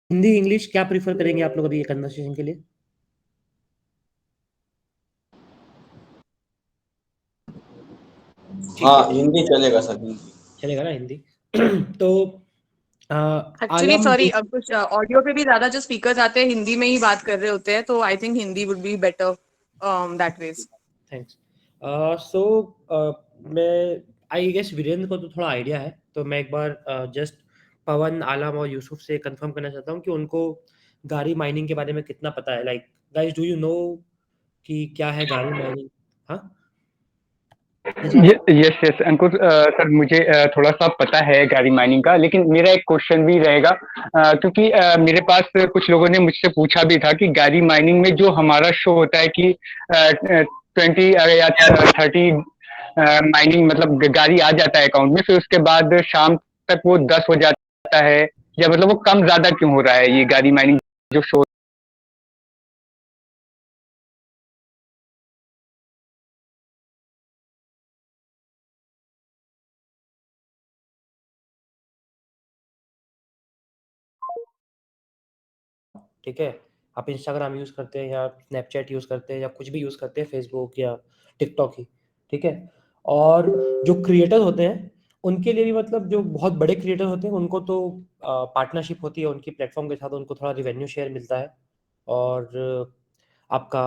Hindi English क्या prefer करेंगे आप लोग अभी ये कन्वर्सेशन के लिए? ठीक हाँ, है, हिंदी चलेगा सर, हिंदी। चलेगा ना हिंदी? तो अ, एक्चुअली आलम सॉरी, जो कुछ ऑडियो पे भी ज्यादा जो स्पीकर्स आते हैं हिंदी में ही बात कर रहे होते हैं, तो I think Hindi would be better that way. Thanks. So मैं आई गेस वीरेंद्र को तो थोड़ा आइडिया है, तो मैं एक बार जस्ट पवन, आलम और यूसुफ से कंफर्म करना चाहता हूँ कि उनको गारी माइनिंग के बारे में कितना पता है। Like guys, do you know कि क्या है गारी माइनिंग? हाँ, जैसे आप यस यस अंकुर, सर मुझे थोड़ा सा पता है गाड़ी माइनिंग का, लेकिन मेरा एक क्वेश्चन भी रहेगा, क्योंकि मेरे पास कुछ लोगों ने मुझसे पूछा भी था कि गाड़ी माइनिंग में जो हमारा शो होता है कि 20 या 30 माइनिंग, मतलब गाड़ी आ जाता है अकाउंट में, फिर उसके बाद शाम तक वो 10 हो जाता है, या मतलब वो कम ज्यादा क्यों हो रहा है ये गाड़ी माइनिंग जो शो? ठीक है, आप इंस्टाग्राम यूज़ करते हैं या स्नैपचैट यूज़ करते हैं या कुछ भी यूज़ करते हैं, फेसबुक या टिकटॉक ही, ठीक है? और जो क्रिएटर होते हैं, उनके लिए भी मतलब जो बहुत बड़े क्रिएटर होते हैं, उनको तो पार्टनरशिप होती है उनकी प्लेटफॉर्म के साथ, उनको थोड़ा रिवेन्यू शेयर मिलता है। और आपका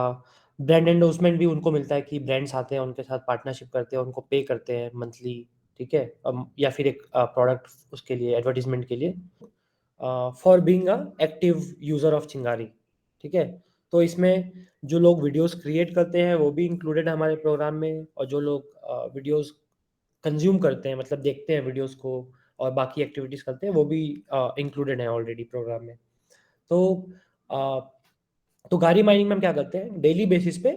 ब्रांड एंडोर्समेंट भी उनको मिलता है कि ब्रांड्स आते हैं, उनके साथ पार्टनरशिप करते हैं, उनको पे करते हैं मंथली, ठीक है? या फिर एक प्रोडक्ट उसके लिए एडवर्टाइजमेंट के लिए, for being a active user of चिंगारी, ठीक है? तो इसमें जो लोग वीडियोस क्रिएट करते हैं वो भी इंक्लूडेड है हमारे प्रोग्राम में, और जो लोग वीडियोस कंज्यूम करते हैं, मतलब देखते हैं वीडियोस को और बाकी एक्टिविटीज़ करते हैं, वो भी इंक्लूडेड है ऑलरेडी प्रोग्राम में। तो अ, तो गाड़ी माइनिंग में हम क्या करते हैं, डेली बेसिस पे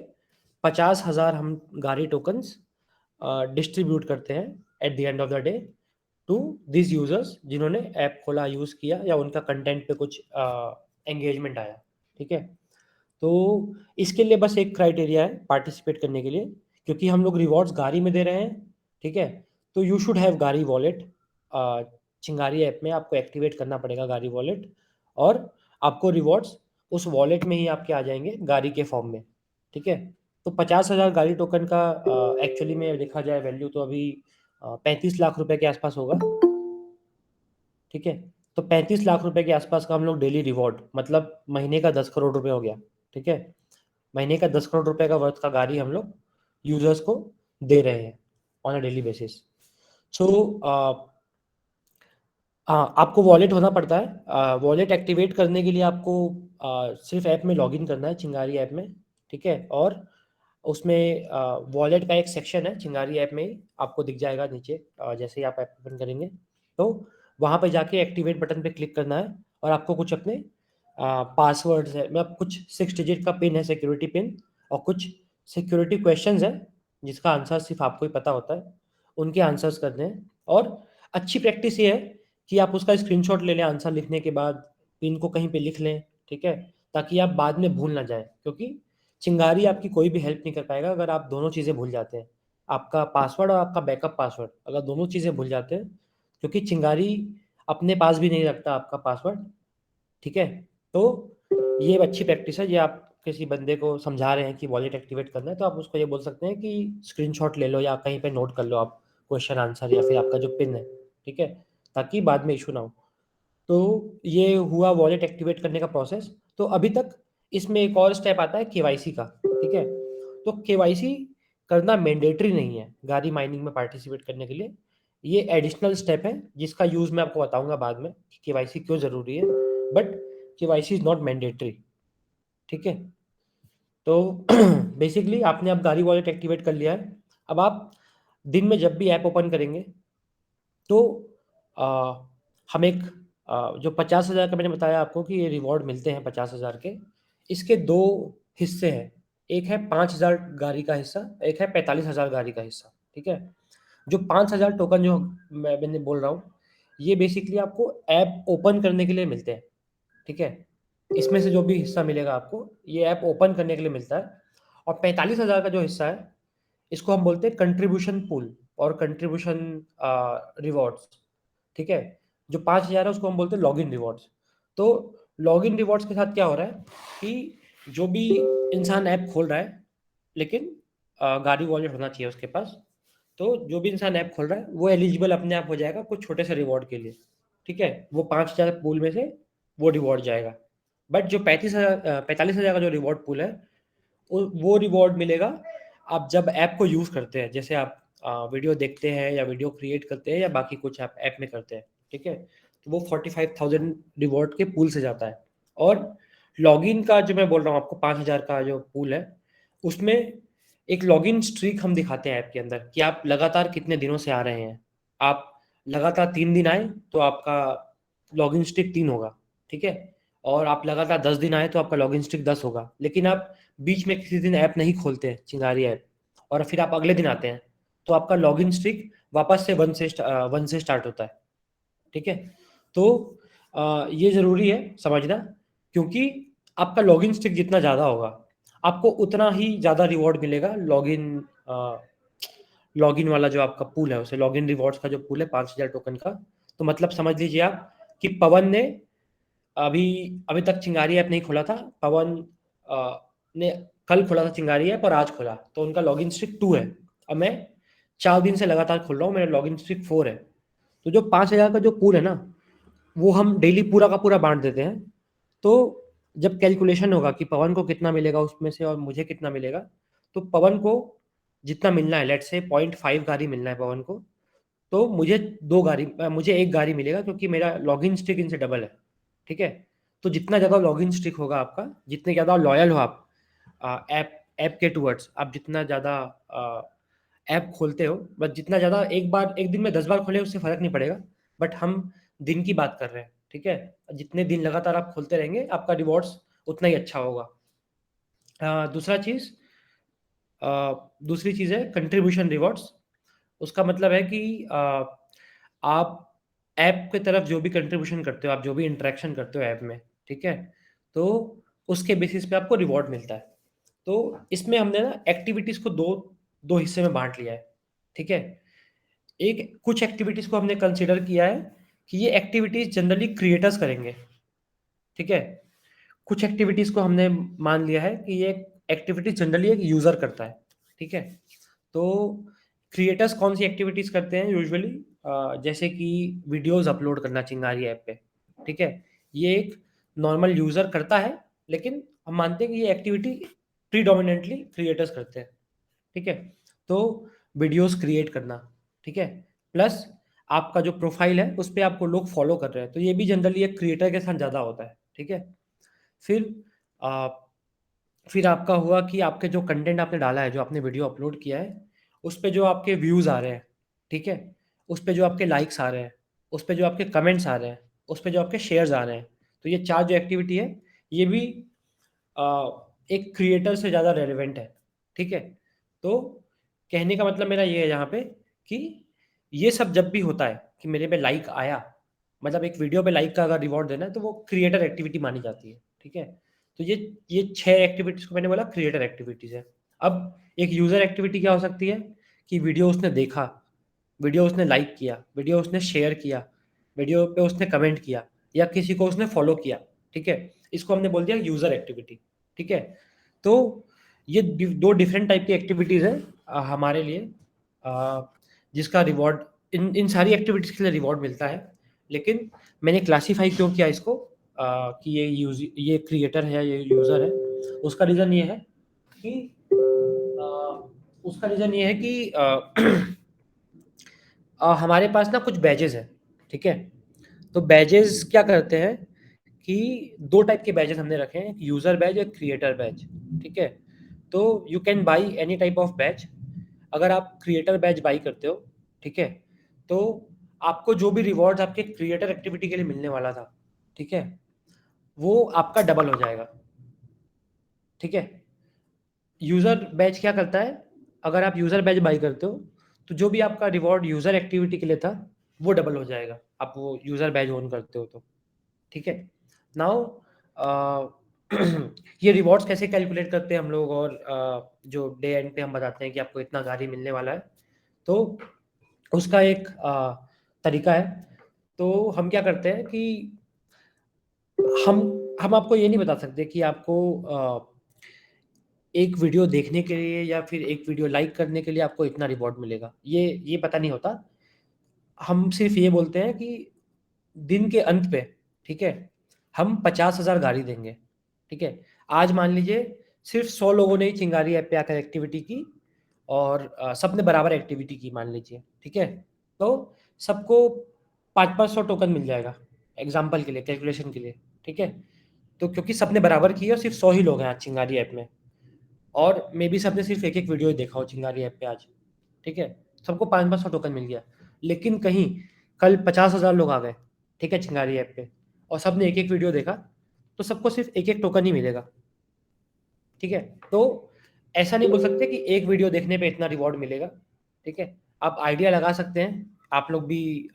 50,000 हम गाड़ी टोकन्स डिस्ट्रीब्यूट करते हैं at the end of the day to this users जिन्होंने ऐप खोला, यूज़ किया, या उनका कंटेंट पे कुछ एंगेजमेंट आया, ठीक है? तो इसके लिए बस एक क्राइटेरिया है पार्टिसिपेट करने के लिए, क्योंकि हम लोग रिवॉर्ड्स गाड़ी में दे रहे हैं, ठीक है? तो यू शुड हैव गाड़ी वॉलेट। चिंगारी ऐप में आपको एक्टिवेट करना पड़ेगा गाड़ी वॉलेट, और आपको रिवॉर्ड्स उस वॉलेट में ही आपके आ जाएंगे गाड़ी के फॉर्म में, ठीक है? तो 50,000 गाड़ी टोकन का एक्चुअली में देखा जाए वैल्यू तो अभी 35 लाख रुपए के आसपास होगा, ठीक है? तो 35 लाख रुपए के आसपास का हम लोग डेली रिवॉर्ड, मतलब महीने का 10 करोड़ रुपए हो गया, ठीक है? महीने का 10 करोड़ रुपए का वर्थ का गाड़ी हम लोग यूजर्स को दे रहे हैं ऑन अ डेली बेसिस। सो हाँ, आपको वॉलेट होना पड़ता है। वॉलेट एक्टिवेट करने के लिए आपको सिर्फ ऐप में लॉगिन करना है, चिंगारी ऐप में, ठीक है? और उसमें वॉलेट का एक सेक्शन है चिंगारी ऐप में ही, आपको दिख जाएगा नीचे, जैसे ही आप ऐप ओपन करेंगे, तो वहाँ पे जाके एक्टिवेट बटन पे क्लिक करना है, और आपको कुछ अपने पासवर्ड्स है, मतलब कुछ 6 डिजिट का पिन है, सिक्योरिटी पिन, और कुछ सिक्योरिटी क्वेश्चंस है जिसका आंसर सिर्फ आपको ही पता होता है, उनके आंसर्स करने हैं। और अच्छी प्रैक्टिस ये है कि आप उसका स्क्रीनशॉट ले लें आंसर लिखने के बाद, पिन को कहीं पे लिख लें, ठीक है? ताकि आप बाद में भूल ना जाएँ, क्योंकि चिंगारी आपकी कोई भी हेल्प नहीं कर पाएगा अगर आप दोनों चीज़ें भूल जाते हैं। आपका पासवर्ड और आपका बैकअप पासवर्ड, अगर दोनों चीज़ें भूल जाते हैं, क्योंकि चिंगारी अपने पास भी नहीं रखता आपका पासवर्ड, ठीक है? तो ये अच्छी प्रैक्टिस है, ये आप किसी बंदे को समझा रहे हैं कि वॉलेट एक्टिवेट करना है, तो आप उसको ये बोल सकते हैं कि स्क्रीनशॉट ले लो या कहीं पे नोट कर लो आप क्वेश्चन आंसर या फिर आपका जो पिन है, ठीक है? ताकि बाद में इश्यू ना हो। तो ये हुआ वॉलेट एक्टिवेट करने का प्रोसेस। तो अभी तक इसमें एक और स्टेप आता है केवाईसी का, ठीक है? तो केवाईसी करना मैंडेटरी नहीं है गाड़ी माइनिंग में पार्टिसिपेट करने के लिए, ये एडिशनल स्टेप है जिसका यूज़ मैं आपको बताऊंगा बाद में कि केवाईसी क्यों ज़रूरी है, but KYC is not mandatory, ठीक है? तो बेसिकली आपने अब गाड़ी वॉलेट एक्टिवेट कर लिया है। अब आप दिन में जब भी ऐप ओपन करेंगे, तो अ, हम एक जो 50,000 का मैंने बताया आपको कि ये रिवॉर्ड मिलते हैं 50,000 के, इसके 2 हिस्से हैं। एक है 5,000 गाड़ी का हिस्सा, एक है 45,000 गाड़ी का हिस्सा, ठीक है? जो 5,000 टोकन जो मैंने बोल रहा हूँ, ये बेसिकली आपको ऐप ओपन करने के लिए मिलते हैं, ठीक है? इसमें से जो भी हिस्सा मिलेगा आपको, ये ऐप ओपन करने के लिए मिलता है। और 45,000 का जो हिस्सा है, इसको हम बोलते हैं कंट्रीब्यूशन पूल और कंट्रीब्यूशन रिवॉर्ड्स, ठीक है? जो 5,000 है उसको हम बोलते हैं लॉगिन रिवॉर्ड्स। तो लॉगिन रिवॉर्ड्स के साथ क्या हो रहा है कि जो भी इंसान ऐप खोल रहा है, लेकिन गाड़ी वॉलेट होना चाहिए उसके पास, तो जो भी इंसान ऐप खोल रहा है वो एलिजिबल अपने आप हो जाएगा कुछ छोटे से रिवॉर्ड के लिए, ठीक है। वो 5,000 पूल में से वो रिवॉर्ड जाएगा। बट जो 45,000 का जो रिवॉर्ड पूल है, वो रिवॉर्ड मिलेगा आप जब ऐप को यूज़ करते हैं, जैसे आप वीडियो देखते हैं या वीडियो क्रिएट करते हैं या बाकी कुछ आप ऐप में करते हैं, ठीक है। तो वो 45,000 रिवॉर्ड के पूल से जाता है। और लॉगिन का जो मैं बोल रहा हूँ आपको 5,000 का जो पूल है, उसमें एक लॉगिन स्ट्रीक हम दिखाते हैं ऐप के अंदर कि आप लगातार कितने दिनों से आ रहे हैं। आप लगातार 3 दिन आए तो आपका लॉगिन स्ट्रीक 3 होगा, ठीक है। और आप लगातार 10 दिन आए तो आपका लॉगिन स्ट्रीक 10 होगा। लेकिन आप बीच में किसी दिन ऐप नहीं खोलते हैं, चिंगारी ऐप, और फिर आप अगले दिन आते हैं, तो आपका लॉगिन स्ट्रीक वापस से 1 से स्टार्ट होता है, ठीक है। तो ये ज़रूरी है समझना, क्योंकि आपका लॉगिन स्ट्रिक जितना ज़्यादा होगा आपको उतना ही ज़्यादा रिवॉर्ड मिलेगा। लॉगिन वाला जो आपका पूल है, उसे लॉगिन रिवॉर्ड्स का जो पूल है 5,000 टोकन का, तो मतलब समझ लीजिए आप कि पवन ने अभी अभी तक चिंगारी ऐप नहीं खोला था। पवन ने कल खोला था चिंगारी ऐप और आज खोला, तो उनका लॉगिन स्ट्रिक 2 है। अब मैं 4 दिन से लगातार खोल रहा हूँ, मेरा लॉगिन स्ट्रिक 4 है। तो जो 5,000 का जो पूल है ना, वो हम डेली पूरा का पूरा बांट देते हैं। तो जब कैलकुलेशन होगा कि पवन को कितना मिलेगा उसमें से और मुझे कितना मिलेगा, तो पवन को जितना मिलना है, लेट्स से 0.5 गाड़ी मिलना है पवन को, तो मुझे 1 गाड़ी मिलेगा, क्योंकि मेरा लॉगिन स्ट्रिक इनसे डबल है, ठीक है। तो जितना ज़्यादा लॉगिन स्ट्रिक होगा आपका, जितने ज़्यादा लॉयल हो आप ऐप ऐप के टूवर्ड्स, आप जितना ज़्यादा ऐप खोलते हो, बस जितना ज़्यादा एक दिन में 10 बार खोले उससे फ़र्क नहीं पड़ेगा। बट हम दिन की बात कर रहे हैं, ठीक है। जितने दिन लगातार आप खोलते रहेंगे आपका रिवॉर्ड्स उतना ही अच्छा होगा। दूसरी चीज़ है कंट्रीब्यूशन रिवॉर्ड्स। उसका मतलब है कि आप ऐप की तरफ जो भी कंट्रीब्यूशन करते हो, आप जो भी इंटरेक्शन करते हो ऐप में, ठीक है, तो उसके बेसिस पे आपको रिवॉर्ड मिलता है। तो इसमें हमने ना एक्टिविटीज़ को दो दो हिस्से में बांट लिया है, ठीक है। एक कुछ एक्टिविटीज़ को हमने कंसिडर किया है कि ये एक्टिविटीज़ जनरली क्रिएटर्स करेंगे, ठीक है। कुछ एक्टिविटीज़ को हमने मान लिया है कि ये एक्टिविटी जनरली एक यूज़र करता है, ठीक है। तो क्रिएटर्स कौन सी एक्टिविटीज़ करते हैं यूजुअली, जैसे कि वीडियोस अपलोड करना चिंगारी ऐप पे, ठीक है। ये एक नॉर्मल यूज़र करता है, लेकिन हम मानते हैं कि ये एक्टिविटी प्रीडोमिनेंटली क्रिएटर्स करते हैं, ठीक है। तो वीडियोस क्रिएट करना, ठीक है, प्लस आपका जो प्रोफाइल है उस पे आपको लोग फॉलो कर रहे हैं, तो ये भी जनरली एक क्रिएटर के साथ ज़्यादा होता है, ठीक है। फिर अ, फिर आपका हुआ कि आपके जो कंटेंट आपने डाला है, जो आपने वीडियो अपलोड किया है, उस पे जो आपके व्यूज़ आ रहे हैं, ठीक है, उस पे जो आपके लाइक्स आ रहे हैं, उस पे जो आपके कमेंट्स आ रहे हैं, उस पे जो आपके शेयर्स आ रहे हैं, तो ये 4 जो एक्टिविटी है, ये भी एक क्रिएटर से ज़्यादा रेलेवेंट है, ठीक है। तो कहने का मतलब मेरा ये है यहाँ पे कि ये सब जब भी होता है कि मेरे पे लाइक आया, मतलब एक वीडियो पे लाइक का अगर रिवॉर्ड देना है, तो वो क्रिएटर एक्टिविटी मानी जाती है, ठीक है। तो ये 6 एक्टिविटीज़ को मैंने बोला क्रिएटर एक्टिविटीज़ है। अब एक यूज़र एक्टिविटी क्या हो सकती है कि वीडियो उसने देखा, वीडियो उसने लाइक किया, वीडियो उसने शेयर किया, वीडियो पे उसने कमेंट किया, या किसी को उसने फॉलो किया, ठीक है। इसको हमने बोल दिया यूज़र एक्टिविटी, ठीक है। तो ये 2 डिफरेंट टाइप की एक्टिविटीज़ है हमारे लिए, जिसका रिवॉर्ड इन सारी एक्टिविटीज़ के लिए रिवॉर्ड मिलता है। लेकिन मैंने क्लासिफाई क्यों किया इसको कि ये क्रिएटर है या ये यूज़र है, उसका रीज़न ये है कि हमारे पास ना कुछ बैजेस हैं, ठीक है। तो बैजेस क्या करते हैं कि 2 टाइप के बैजेस हमने रखे हैं, एक यूज़र बैज, एक क्रिएटर बैज, ठीक है। तो you can buy any type of badge. अगर आप क्रिएटर बैज बाई करते हो, ठीक है, तो आपको जो भी रिवॉर्ड्स आपके क्रिएटर एक्टिविटी के लिए मिलने वाला था, ठीक है, वो आपका डबल हो जाएगा, ठीक है। यूज़र बैच क्या करता है, अगर आप यूज़र बैच बाई करते हो, तो जो भी आपका रिवॉर्ड यूज़र एक्टिविटी के लिए था, वो डबल हो जाएगा, आप वो यूज़र बैच ओन करते हो तो, ठीक है। नाउ ये रिवॉर्ड्स कैसे कैलकुलेट करते हैं हम लोग, और जो डे एंड पे हम बताते हैं कि आपको इतना गाड़ी मिलने वाला है, तो उसका एक तरीका है। तो हम क्या करते हैं कि हम हम आपको ये नहीं बता सकते कि आपको एक वीडियो देखने के लिए या फिर एक वीडियो लाइक करने के लिए आपको इतना रिवॉर्ड मिलेगा, ये पता नहीं होता। हम सिर्फ ये बोलते हैं कि दिन के अंत पे, ठीक है, हम 50,000 गाड़ी देंगे, ठीक है। आज मान लीजिए सिर्फ 100 लोगों ने ही चिंगारी ऐप पे आकर एक्टिविटी की और सबने बराबर एक्टिविटी की मान लीजिए, ठीक है, तो सबको 500-500 टोकन मिल जाएगा एग्जाम्पल के लिए, कैलकुलेशन के लिए, ठीक है। तो क्योंकि सबने बराबर की और सिर्फ 100 ही लोग हैं आज चिंगारी ऐप में, और मे बी सबने सिर्फ एक एक वीडियो ही देखा हो चिंगारी ऐप पे आज, ठीक है, सबको 500-500 टोकन मिल गया। लेकिन कहीं कल 50,000 लोग आ गए, ठीक है, चिंगारी ऐप पे, और सबने एक एक वीडियो देखा, तो सबको सिर्फ एक एक टोकन ही मिलेगा, ठीक है। तो ऐसा नहीं बोल सकते कि एक वीडियो देखने पे इतना रिवॉर्ड मिलेगा, ठीक है। आप आइडिया लगा सकते हैं, आप लोग भी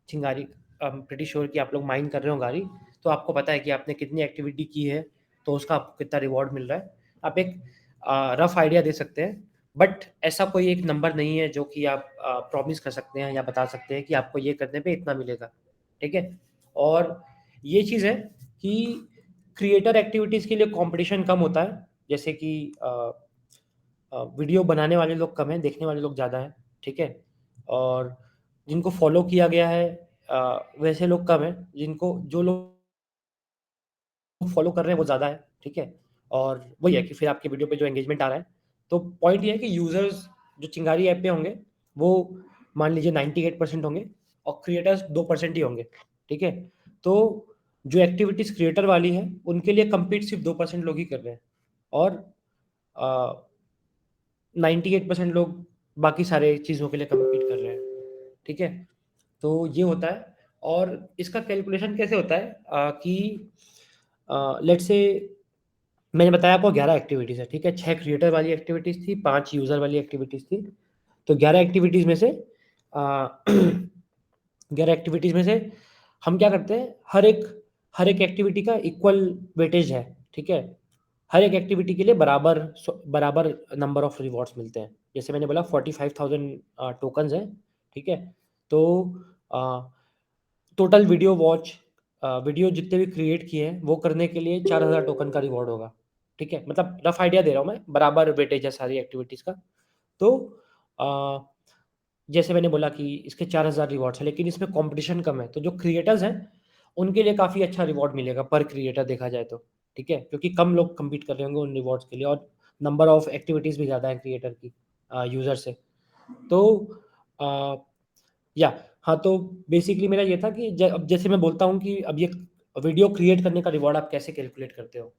चिंगारी, प्रीटी श्योर कि आप लोग माइन कर रहे हो गाड़ी, तो आपको पता है कि आपने कितनी एक्टिविटी की है, तो उसका आपको कितना रिवॉर्ड मिल रहा है। आप एक रफ आइडिया दे सकते हैं, बट ऐसा कोई एक नंबर नहीं है जो कि आप प्रॉमिस कर सकते हैं या बता सकते हैं कि आपको ये करने पे इतना मिलेगा, ठीक है। और ये चीज़ है कि क्रिएटर एक्टिविटीज़ के लिए कंपटीशन कम होता है, जैसे कि वीडियो बनाने वाले लोग कम हैं, देखने वाले लोग ज़्यादा हैं, ठीक है। और जिनको फॉलो किया गया है वैसे लोग कम हैं, जिनको जो लोग फॉलो कर रहे हैं वो ज़्यादा है, ठीक है। और वही है कि फिर आपकी वीडियो पे जो एंगेजमेंट आ रहा है, तो पॉइंट ये है कि यूज़र्स जो चिंगारी ऐप पे होंगे वो मान लीजिए 98% होंगे और क्रिएटर्स 2% ही होंगे, ठीक है। तो जो एक्टिविटीज़ क्रिएटर वाली है उनके लिए कम्पीट सिर्फ 2% लोग ही कर रहे हैं, और 98% लोग बाकी सारे चीज़ों के लिए कम्पीट कर रहे हैं, ठीक है। तो ये होता है। और इसका कैलकुलेशन कैसे होता है कि लेट्स से मैंने बताया आपको 11 एक्टिविटीज़ है, ठीक है। 6 क्रिएटर वाली एक्टिविटीज़ थी, 5 यूज़र वाली एक्टिविटीज़ थी। तो 11 एक्टिविटीज़ में से 11 एक्टिविटीज़ में से हम क्या करते हैं, हर एक एक्टिविटी का इक्वल वेटेज है, ठीक है। हर एक एक्टिविटी के लिए बराबर नंबर ऑफ रिवॉर्ड्स मिलते हैं। जैसे मैंने बोला 45,000 टोकन्स हैं, ठीक है। तो टोटल वीडियो जितने भी क्रिएट किए हैं वो करने के लिए 4,000 टोकन का रिवॉर्ड होगा, ठीक है। मतलब रफ आइडिया दे रहा हूँ मैं, बराबर वेटेज है सारी एक्टिविटीज़ का। तो अ, जैसे मैंने बोला कि इसके 4,000 रिवॉर्ड्स हैं, लेकिन इसमें कॉम्पिटिशन कम है, तो जो क्रिएटर्स हैं उनके लिए काफ़ी अच्छा रिवॉर्ड मिलेगा पर क्रिएटर देखा जाए तो, ठीक है, क्योंकि कम लोग कम्पीट कर रहे होंगे उन रिवॉर्ड्स के लिए, और नंबर ऑफ एक्टिविटीज़ भी ज़्यादा है क्रिएटर की यूज़र से। तो अ, या हाँ, तो बेसिकली मेरा ये था कि अब जैसे मैं बोलता हूँ कि अब ये वीडियो क्रिएट करने का रिवॉर्ड आप कैसे कैलकुलेट करते हो,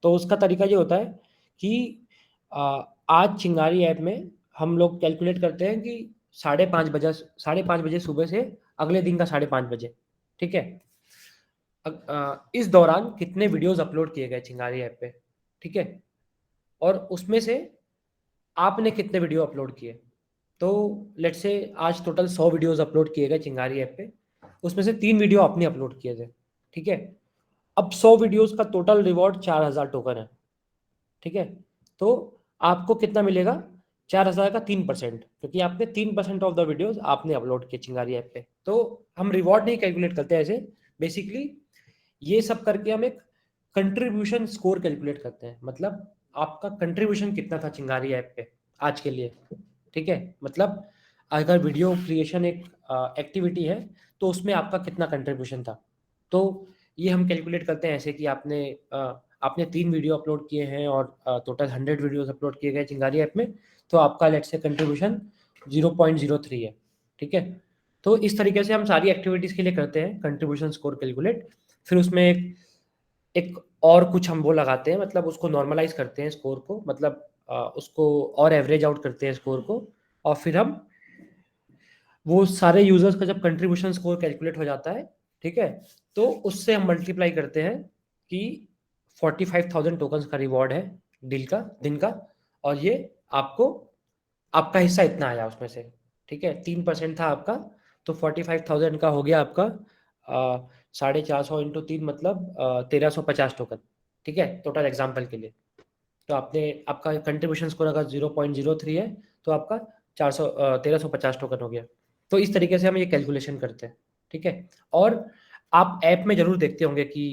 तो उसका तरीका ये होता है कि आज चिंगारी ऐप में हम लोग कैलकुलेट करते हैं कि 5:30 बजे सुबह से अगले दिन का 5:30 बजे, ठीक है। इस दौरान कितने वीडियोस अपलोड किए गए चिंगारी ऐप पे, ठीक है, और उसमें से आपने कितने वीडियो अपलोड किए। तो लेट्स से आज टोटल 100 वीडियोस अपलोड किए गए चिंगारी ऐप पे, उसमें से 3 वीडियो आपने अपलोड किए थे, ठीक है। अब 100 वीडियोस का टोटल रिवॉर्ड 4,000 टोकन है, ठीक है। तो आपको कितना मिलेगा, 4,000 का 3%, क्योंकि आपने 3% ऑफ द वीडियोस आपने अपलोड किए चिंगारी ऐप पे। तो हम रिवॉर्ड नहीं कैलकुलेट करते ऐसे, बेसिकली ये सब करके हम एक कंट्रीब्यूशन स्कोर कैलकुलेट करते हैं। मतलब आपका कंट्रीब्यूशन कितना था चिंगारी ऐप पे आज के लिए, ठीक है। मतलब अगर वीडियो क्रिएशन एक एक्टिविटी है तो उसमें आपका कितना कंट्रीब्यूशन था। तो ये हम कैलकुलेट करते हैं ऐसे कि आपने 3 वीडियो अपलोड किए हैं और टोटल 100 वीडियोस अपलोड किए गए चिंगारी ऐप में, तो आपका लेट्स से कंट्रीब्यूशन 0.03 है, ठीक है। तो इस तरीके से हम सारी एक्टिविटीज़ के लिए करते हैं कंट्रीब्यूशन स्कोर कैलकुलेट। फिर उसमें एक और कुछ हम वो लगाते हैं, मतलब उसको नॉर्मलाइज़ करते हैं स्कोर को, मतलब उसको और एवरेज आउट करते हैं स्कोर को, और फिर हम वो सारे यूज़र्स का जब कंट्रीब्यूशन स्कोर कैलकुलेट हो जाता है, ठीक है, तो उससे हम मल्टीप्लाई करते हैं कि 45,000 टोकन्स का रिवॉर्ड है दिन का, और ये आपको आपका हिस्सा इतना आया उसमें से, ठीक है। 3% था आपका, तो 45,000 का हो गया आपका 450 इंटू 3, मतलब 1350 टोकन, ठीक है, टोटल एग्जाम्पल के लिए। तो आपका कंट्रीब्यूशन स्कोर अगर 0.03 है तो आपका 1350 टोकन हो गया। तो इस तरीके से हम ये कैलकुलेशन करते हैं, ठीक है। और आप ऐप में ज़रूर देखते होंगे कि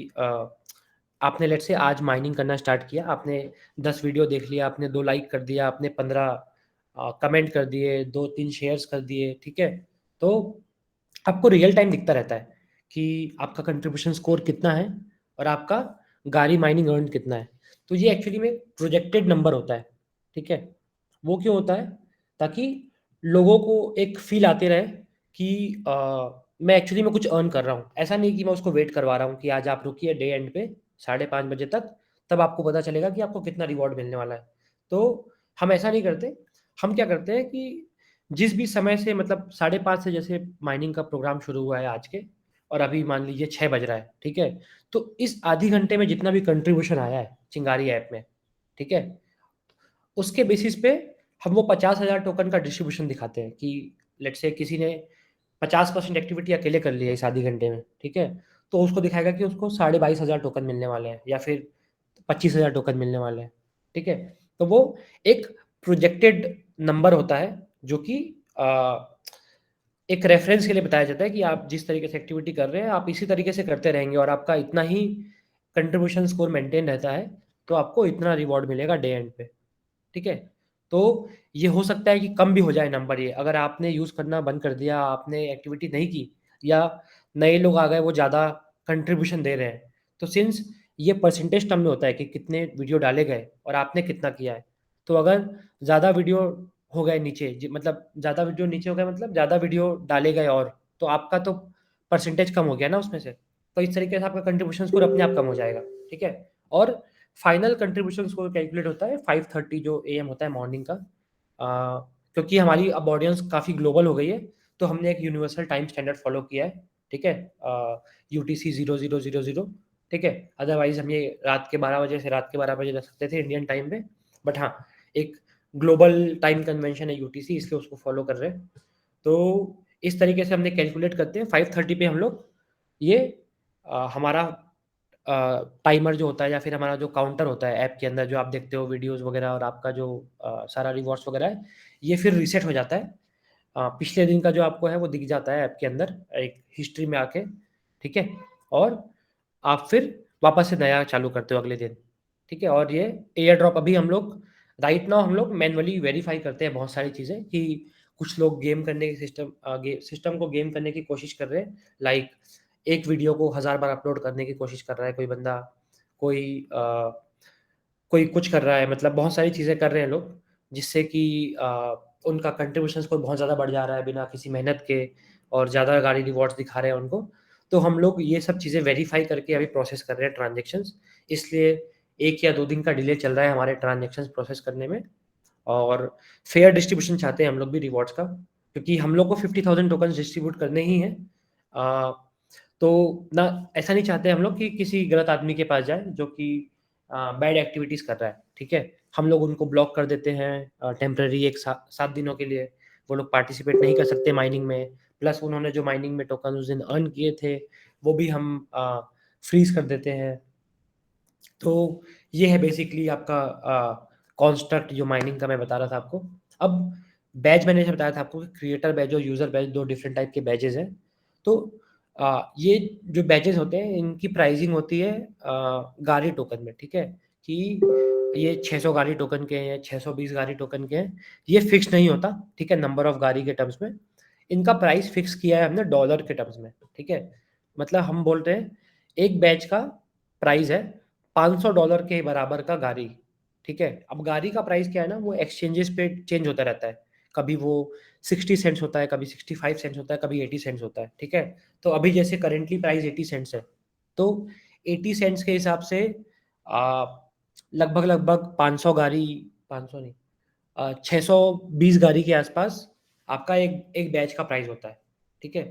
आपने लेट्स से आज माइनिंग करना स्टार्ट किया, आपने 10 वीडियो देख लिया, आपने 2 लाइक कर दिया, आपने 15 कमेंट कर दिए, 2-3 शेयर्स कर दिए, ठीक है? तो आपको रियल टाइम दिखता रहता है कि आपका कंट्रीब्यूशन स्कोर कितना है और आपका गारी माइनिंग अर्न कितना है। तो ये एक्चुअली में प्रोजेक्टेड नंबर होता है, ठीक है? वो क्यों होता है? ताकि लोगों को एक फ़ील आती रहे कि मैं एक्चुअली में कुछ अर्न कर रहा हूँ। ऐसा नहीं कि मैं उसको वेट करवा रहा हूँ कि आज आप रुकिए डे एंड पे 5:30 बजे तक, तब आपको पता चलेगा कि आपको कितना रिवॉर्ड मिलने वाला है। तो हम ऐसा नहीं करते, हम क्या करते हैं कि जिस भी समय से मतलब 5:30 से जैसे माइनिंग का प्रोग्राम शुरू हुआ है आज के और अभी मान लीजिए 6 बज रहा है, ठीक है? तो इस आधी घंटे में जितना भी कंट्रीब्यूशन आया है चिंगारी ऐप में, ठीक है? उसके बेसिस पे हम वो 50,000 टोकन का डिस्ट्रीब्यूशन दिखाते हैं कि लेट्स से किसी ने 50% एक्टिविटी अकेले कर ली है इस आधी घंटे में, ठीक है? तो उसको दिखाएगा कि उसको 22,500 टोकन मिलने वाले हैं या फिर 25,000 टोकन मिलने वाले हैं, ठीक है? तो वो एक प्रोजेक्टेड नंबर होता है जो कि एक रेफरेंस के लिए बताया जाता है कि आप जिस तरीके से एक्टिविटी कर रहे हैं, आप इसी तरीके से करते रहेंगे और आपका इतना ही कंट्रीब्यूशन स्कोर मेंटेन रहता है, तो आपको इतना रिवॉर्ड मिलेगा डे एंड पे। ठीक है? तो ये हो सकता है कि कम भी हो जाए नंबर ये, अगर आपने यूज़ करना बंद कर दिया, आपने एक्टिविटी नहीं की या नए लोग आ गए वो ज़्यादा कंट्रीब्यूशन दे रहे हैं। तो सिंस ये परसेंटेज टर्म में होता है कि कितने वीडियो डाले गए और आपने कितना किया है। तो अगर ज़्यादा वीडियो हो गए नीचे मतलब ज़्यादा वीडियो नीचे हो गए मतलब ज़्यादा वीडियो डाले गए और, तो आपका तो परसेंटेज कम हो गया ना उसमें से। तो इस तरीके से आपका कंट्रीब्यूशन स्कोर अपने आप कम हो जाएगा। ठीक है? और फाइनल कंट्रीब्यूशन स्कोर कैलकुलेट होता है 5:30 जो एएम होता है मॉर्निंग का। क्योंकि हमारी अब ऑडियंस काफ़ी ग्लोबल हो गई है, तो हमने एक यूनिवर्सल टाइम स्टैंडर्ड फॉलो किया है, ठीक है? यूटीसी 0000, ठीक है? अदरवाइज़ हम ये रात के 12 बजे से रात के 12 बजे रख सकते थे इंडियन टाइम पे, बट हाँ, एक ग्लोबल टाइम कन्वेंशन है यूटीसी, इसलिए उसको फॉलो कर रहे हैं। तो इस तरीके से हमने कैलकुलेट करते हैं 5:30 पे हम लोग ये हमारा टाइमर जो होता है या फिर हमारा जो काउंटर होता है ऐप के अंदर जो आप देखते हो वीडियोज़ वगैरह और आपका जो सारा रिवॉर्ड्स वगैरह है, ये फिर रीसेट हो जाता है। पिछले दिन का जो आपको है वो दिख जाता है ऐप के अंदर एक हिस्ट्री में आके, ठीक है? और आप फिर वापस से नया चालू करते हो अगले दिन, ठीक है? और ये एयर ड्रॉप अभी हम लोग राइट नाउ हम लोग मैनुअली वेरीफाई करते हैं बहुत सारी चीज़ें कि कुछ लोग गेम करने की सिस्टम को गेम करने की कोशिश कर रहे हैं। लाइक एक वीडियो को 1000 बार अपलोड करने की कोशिश कर रहा है कोई बंदा, कोई कोई कुछ कर रहा है, मतलब बहुत सारी चीज़ें कर रहे हैं लोग, जिससे कि उनका कंट्रीब्यूशन स्कोर बहुत ज़्यादा बढ़ जा रहा है बिना किसी मेहनत के और ज़्यादा गाड़ी रिवॉर्ड्स दिखा रहे हैं उनको। तो हम लोग ये सब चीज़ें वेरीफ़ाई करके अभी प्रोसेस कर रहे हैं ट्रांज़ैक्शंस, इसलिए 1 या 2 दिन का डिले चल रहा है हमारे ट्रांज़ैक्शंस प्रोसेस करने में और फेयर डिस्ट्रीब्यूशन चाहते हैं हम लोग भी रिवॉर्ड्स का, क्योंकि हम लोग को 50,000 टोकन्स डिस्ट्रीब्यूट करने ही हैं। अ, तो ना ऐसा नहीं चाहते हम लोग कि किसी गलत आदमी के पास जाए जो कि बैड एक्टिविटीज़ कर रहा है, ठीक है? हम लोग उनको ब्लॉक कर देते हैं टेम्परेरी एक 7 दिनों के लिए, वो लोग पार्टिसिपेट नहीं कर सकते माइनिंग में, प्लस उन्होंने जो माइनिंग में टोकन उस दिन अर्न किए थे, वो भी हम फ्रीज़ कर देते हैं। तो ये है बेसिकली आपका कॉन्स्ट्रक्ट जो माइनिंग का मैं बता रहा था आपको। अब बैज मैंने जैसे बताया था आपको कि क्रिएटर बैज और यूज़र बैज 2 डिफरेंट टाइप के बैजेज़ हैं। तो ये जो बैजेज़ होते हैं इनकी प्राइसिंग होती है गारी टोकन में, ठीक है? कि ये 600 गारी टोकन के हैं, 620 गारी टोकन के हैं। ये फिक्स नहीं होता, ठीक है? नंबर ऑफ गारी के टर्म्स में। इनका प्राइस फिक्स किया है हमने डॉलर के टर्म्स में, ठीक है? मतलब हम बोल रहे हैं एक बैच का प्राइस है $500 के बराबर का गारी, ठीक है? अब गारी का प्राइस क्या है ना, वो एक्सचेंजेस पे चेंज होता रहता है। कभी वो 60 सेंट्स होता है, कभी 65 सेंट्स होता है, कभी 80 सेंट्स होता है, ठीक है? तो अभी जैसे करंटली प्राइस 80 सेंट्स है, तो 80 सेंट्स के हिसाब से अ, लगभग-लगभग 500 गारी 500 नहीं 620 गाड़ी के आसपास आपका एक एक बैच का प्राइस होता है, ठीक है?